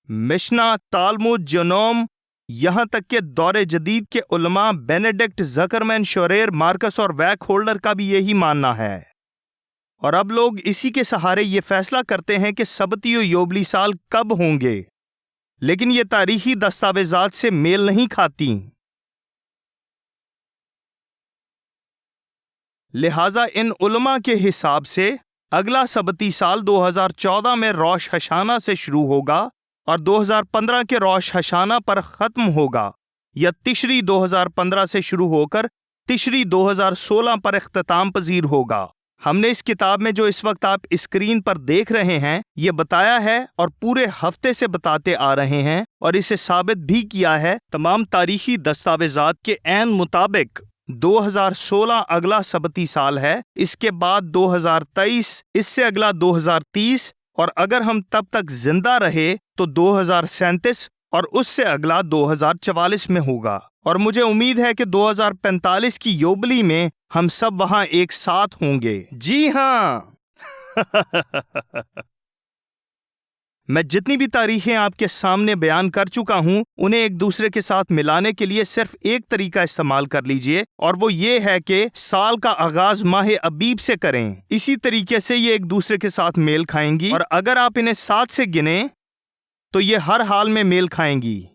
[SPEAKER 2] मिशना, तालमुद, जनोम, यहां तक के दौरे जदीद के उलमा बेनेडिक्ट, जकरमैन, शोरेर, मार्कस और वैकहोल्डर का भी यही मानना है। और अब लोग इसी के सहारे ये फैसला करते हैं कि सबती और योबली साल कब होंगे, लेकिन ये तारीखी दस्तावेजात से मेल नहीं खाती। लिहाजा इन उलमा के हिसाब से अगला सबती साल 2014 में रोश हशाना से शुरू होगा और 2015 के रोश हशाना पर खत्म होगा, या तिशरी 2015 से शुरू होकर तिशरी 2016 पर इख्तिताम पजीर होगा। हमने इस किताब में जो इस वक्त आप स्क्रीन पर देख रहे हैं ये बताया है और पूरे हफ्ते से बताते आ रहे हैं, और इसे साबित भी किया है तमाम तारीखी दस्तावेजात के ऐन मुताबिक 2016 अगला सबती साल है, इसके बाद 2023, इससे अगला 2030, और अगर हम तब तक जिंदा रहे तो 2037 और उससे अगला 2044 में होगा। और मुझे उम्मीद है कि 2045 की योबली में हम सब वहां एक साथ होंगे। जी हाँ। मैं जितनी भी तारीखें आपके सामने बयान कर चुका हूं उन्हें एक दूसरे के साथ मिलाने के लिए सिर्फ एक तरीका इस्तेमाल कर लीजिए, और वो ये है कि साल का आगाज माह अबीब से करें। इसी तरीके से ये एक दूसरे के साथ मेल खाएंगी, और अगर आप इन्हें 7 से गिने तो ये हर हाल में मेल खाएंगी।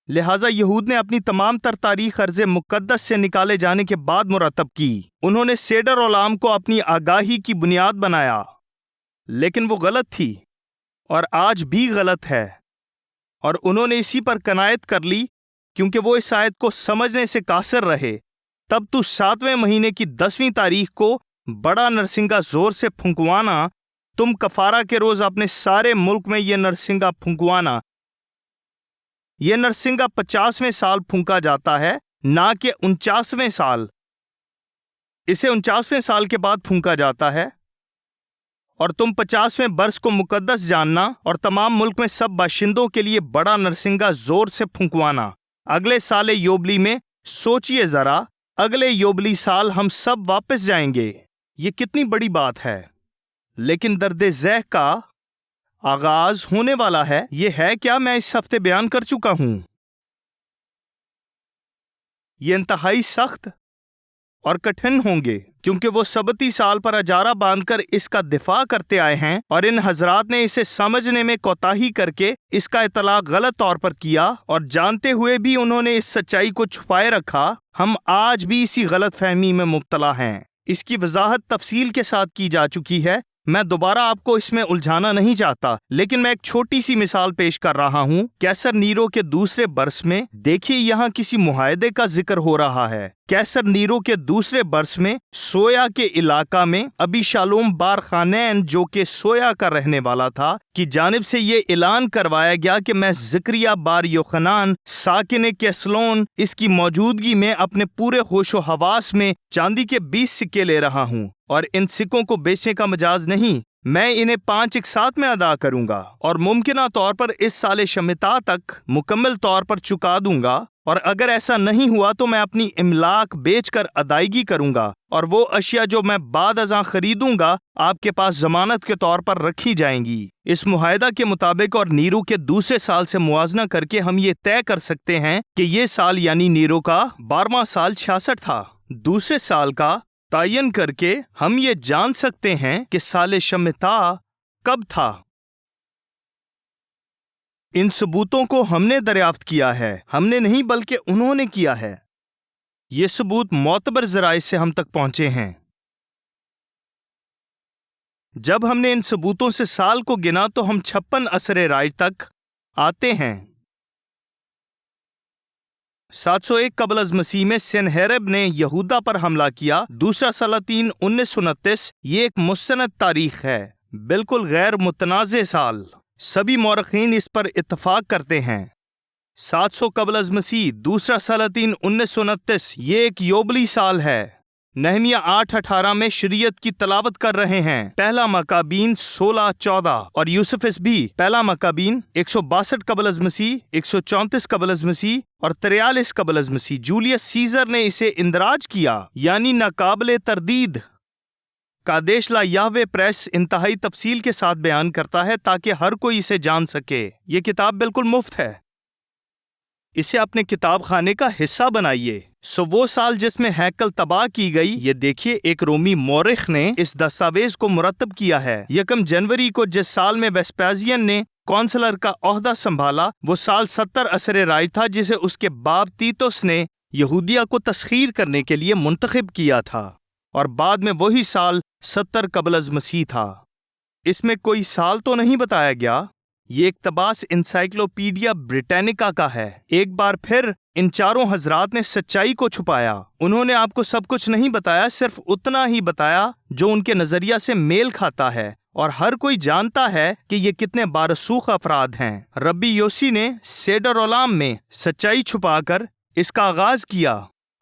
[SPEAKER 2] लिहाजा यहूद ने अपनी तमाम तर तारीख अर्ज़ मुक़द्दस से निकाले जाने के बाद मुरतब की। उन्होंने सेडर ओलाम को अपनी आगाही की बुनियाद बनाया, लेकिन वो गलत थी और आज भी गलत है, और उन्होंने इसी पर कनायत कर ली क्योंकि वो इस आयत को समझने से कासिर रहे। तब तू 7वें महीने की 10वीं तारीख को बड़ा नरसिंगा जोर से फुंकवाना, तुम कफारा के रोज अपने सारे मुल्क में ये नरसिंगा फुंकवाना। यह नरसिंगा 50वें साल फूंका जाता है, ना कि 49वें साल। इसे 49वें साल के बाद फूंका जाता है, और तुम 50वें बरस को मुकद्दस जानना और तमाम मुल्क में सब बाशिंदों के लिए बड़ा नरसिंगा जोर से फुंकवाना। अगले साल योबली में सोचिए जरा, अगले योबली साल हम सब वापस जाएंगे। ये कितनी बड़ी बात है। लेकिन दर्द ज़ह का आगाज होने वाला है। ये है क्या मैं इस हफ्ते बयान कर चुका हूं। ये इंतहाई सख्त और कठिन होंगे, क्योंकि वो सबती साल पर अजारा बांधकर इसका दिफा करते आए हैं, और इन हजरात ने इसे समझने में कोताही करके इसका इतलाक गलत तौर पर किया, और जानते हुए भी उन्होंने इस सच्चाई को छुपाए रखा। हम आज भी इसी गलत फहमी में मुब्तला हैं। इसकी वजाहत तफसील के साथ की जा चुकी है। मैं दोबारा आपको इसमें उलझाना नहीं चाहता, लेकिन मैं एक छोटी सी मिसाल पेश कर रहा हूँ। कैसर नीरो के दूसरे बरस में, देखिए यहाँ किसी मुआहदे का जिक्र हो रहा है। कैसर नीरो के दूसरे बरस में सोया के इलाका में अबीशालोम बार खानैन, जो कि सोया का रहने वाला था, की जानिब से ये ऐलान करवाया गया कि मैं ज़िक्रिया बार योखनान साकिन केसलोन इसकी मौजूदगी में अपने पूरे होशो हवास में चांदी के 20 सिक्के ले रहा हूँ, और इन सिक्कों को बेचने का मजाज नहीं, मैं इन्हें 5 एक साथ में अदा करूंगा, और मुमकिना तौर पर इस साल शमिता तक मुकम्मल तौर पर चुका दूंगा, और अगर ऐसा नहीं हुआ तो मैं अपनी इमलाक बेचकर अदायगी करूंगा, और वो अशिया जो मैं बाद अज़ां खरीदूंगा आपके पास जमानत के तौर पर रखी जाएंगी। इस मुआहदा के मुताबिक और नीरो के दूसरे साल से मुआजना करके हम ये तय कर सकते हैं कि ये साल यानी नीरो का 12वां साल 66 था। दूसरे साल का तायन करके हम ये जान सकते हैं कि साल शमिता कब था। इन सबूतों को हमने दरियाफ्त किया है, हमने नहीं बल्कि उन्होंने किया है। ये सबूत मोतबर ज़राए से हम तक पहुंचे हैं। जब हमने इन सबूतों से साल को गिना तो हम 56 असरे राज तक आते हैं। 701 कबल अज़ मसीह में सेनहेरेब ने यहूदा पर हमला किया। दूसरा सलातीन 1929 ये एक मुस्तनद तारीख है, बिल्कुल गैर मुतनाज़े साल। सभी मौरखीन इस पर इत्तफाक करते हैं। 700 कबल अज़ मसीह दूसरा सलातीन 1929 ये एक योबली साल है। नहमिया 8:18 में शरीयत की तलावत कर रहे हैं। पहला मकाबीन 16:14 और यूसुफिस भी पहला मकाबीन 162 कबल अज़ मसीह, 134 कबल अज़ मसीह और 43 कबल अज़ मसीह। जूलियस सीजर ने इसे इंदराज किया, यानी नाकाबिले तरदीद। कादेश ला याहवे प्रेस इंतहाई तफसील के साथ बयान करता है ताकि हर कोई इसे जान सके। ये किताब बिल्कुल मुफ्त है, इसे अपने किताब खाने का हिस्सा बनाइए। वो साल जिसमें हैकल तबाह की गई, ये देखिए एक रोमी मौरिख ने इस दस्तावेज को मुरतब किया है। 1 जनवरी को जिस साल में वेस्पेसियन ने कौंसलर का ओहदा संभाला, वो साल 70 असरे राज था, जिसे उसके बाप तीतुस ने यहूदिया को तस्खीर करने के लिए मुंतखब किया था, और बाद में वही साल 70 कबल अज़ मसीह था। इसमें कोई साल तो नहीं बताया गया। ये इक्तबास इंसाइक्लोपीडिया ब्रिटानिका का है। एक बार फिर इन चारों हजरात ने सच्चाई को छुपाया। उन्होंने आपको सब कुछ नहीं बताया, सिर्फ उतना ही बताया जो उनके नजरिया से मेल खाता है, और हर कोई जानता है कि ये कितने बारसूख अफराद हैं। रब्बी योसी ने सेडर ओलाम में सच्चाई छुपाकर इसका आगाज किया,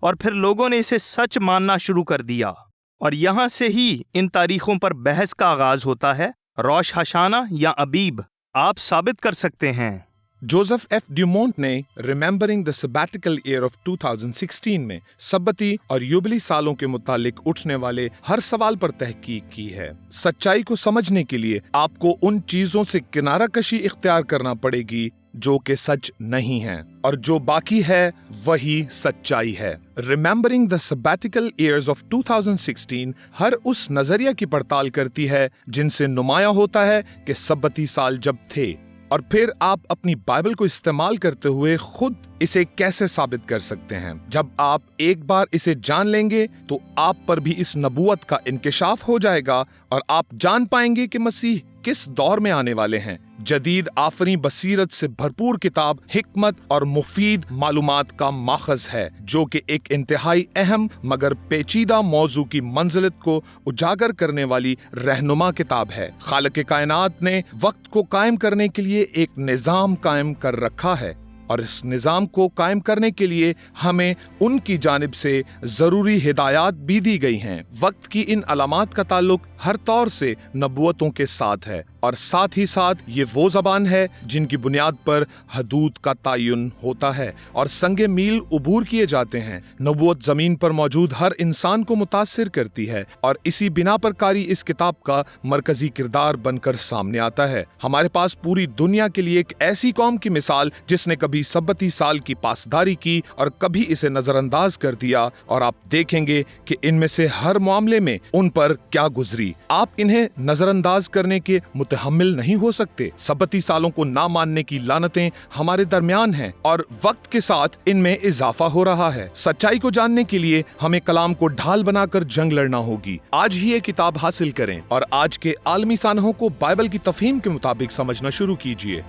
[SPEAKER 2] और फिर लोगों ने इसे सच मानना शुरू कर दिया, और यहाँ से ही इन तारीखों पर बहस का आगाज होता है। रोश हशाना या अबीब आप साबित कर सकते हैं।
[SPEAKER 1] जोसेफ एफ ड्यूमोंट ने remembering the sabbatical year of 2016 में सब्बती और युबली सालों के मुतालिक उठने वाले हर सवाल पर तहकीक की है। सच्चाई को समझने के लिए आपको उन चीजों से किनारा कशी इख्तियार करना पड़ेगी जो कि सच नहीं है, और जो बाकी है वही सच्चाई है। Remembering the sabbatical years of 2016 हर उस नजरिया की पड़ताल करती है जिनसे नुमाया होता है कि सब्बती साल जब थे, और फिर आप अपनी बाइबल को इस्तेमाल करते हुए खुद इसे कैसे साबित कर सकते हैं। जब आप एक बार इसे जान लेंगे तो आप पर भी इस नबूवत का इंकिशाफ हो जाएगा, और आप जान पाएंगे कि मसीह किस दौर में आने वाले हैं। जदीद आफरी बसीरत से भरपूर किताब हिकमत और मुफीद मालूमात का माखज है, जो कि एक इंतहाई अहम मगर पेचीदा मौजू की मंजिलत को उजागर करने वाली रहनुमा किताब है। खालिक कायनात ने वक्त को कायम करने के लिए एक निज़ाम कायम कर रखा है, और इस निज़ाम को कायम करने के लिए हमें उनकी जानिब से ज़रूरी हिदायत भी दी गई हैं। वक्त की इन अलामात का ताल्लुक हर तौर से नबूवतों के साथ है, और साथ ही साथ ये वो ज़बान है जिनकी बुनियाद पर हदूद का तयन होता है और संगे मील उबूर किए जाते हैं। नबूवत ज़मीन पर मौजूद हर इंसान को मुतासिर करती है, और इसी बिना पर कारी इस किताब का मरकजी किरदार बनकर सामने आता है। हमारे पास पूरी दुनिया के लिए एक ऐसी कौम की मिसाल जिसने कभी सब्बती साल की पासदारी की और कभी इसे नजरअंदाज कर दिया, और आप देखेंगे कि इनमें से हर मामले में उन पर क्या गुजरी। आप इन्हें नजरअंदाज करने के मुतहम्मिल नहीं हो सकते। सब्बती सालों को ना मानने की लानतें हमारे दरमियान हैं, और वक्त के साथ इनमें इजाफा हो रहा है। सच्चाई को जानने के लिए हमें कलाम को ढाल बनाकर जंग लड़ना होगी। आज ही ये किताब हासिल करें और आज के आलमी सानहों को बाइबल की तफहीम के मुताबिक समझना शुरू कीजिए।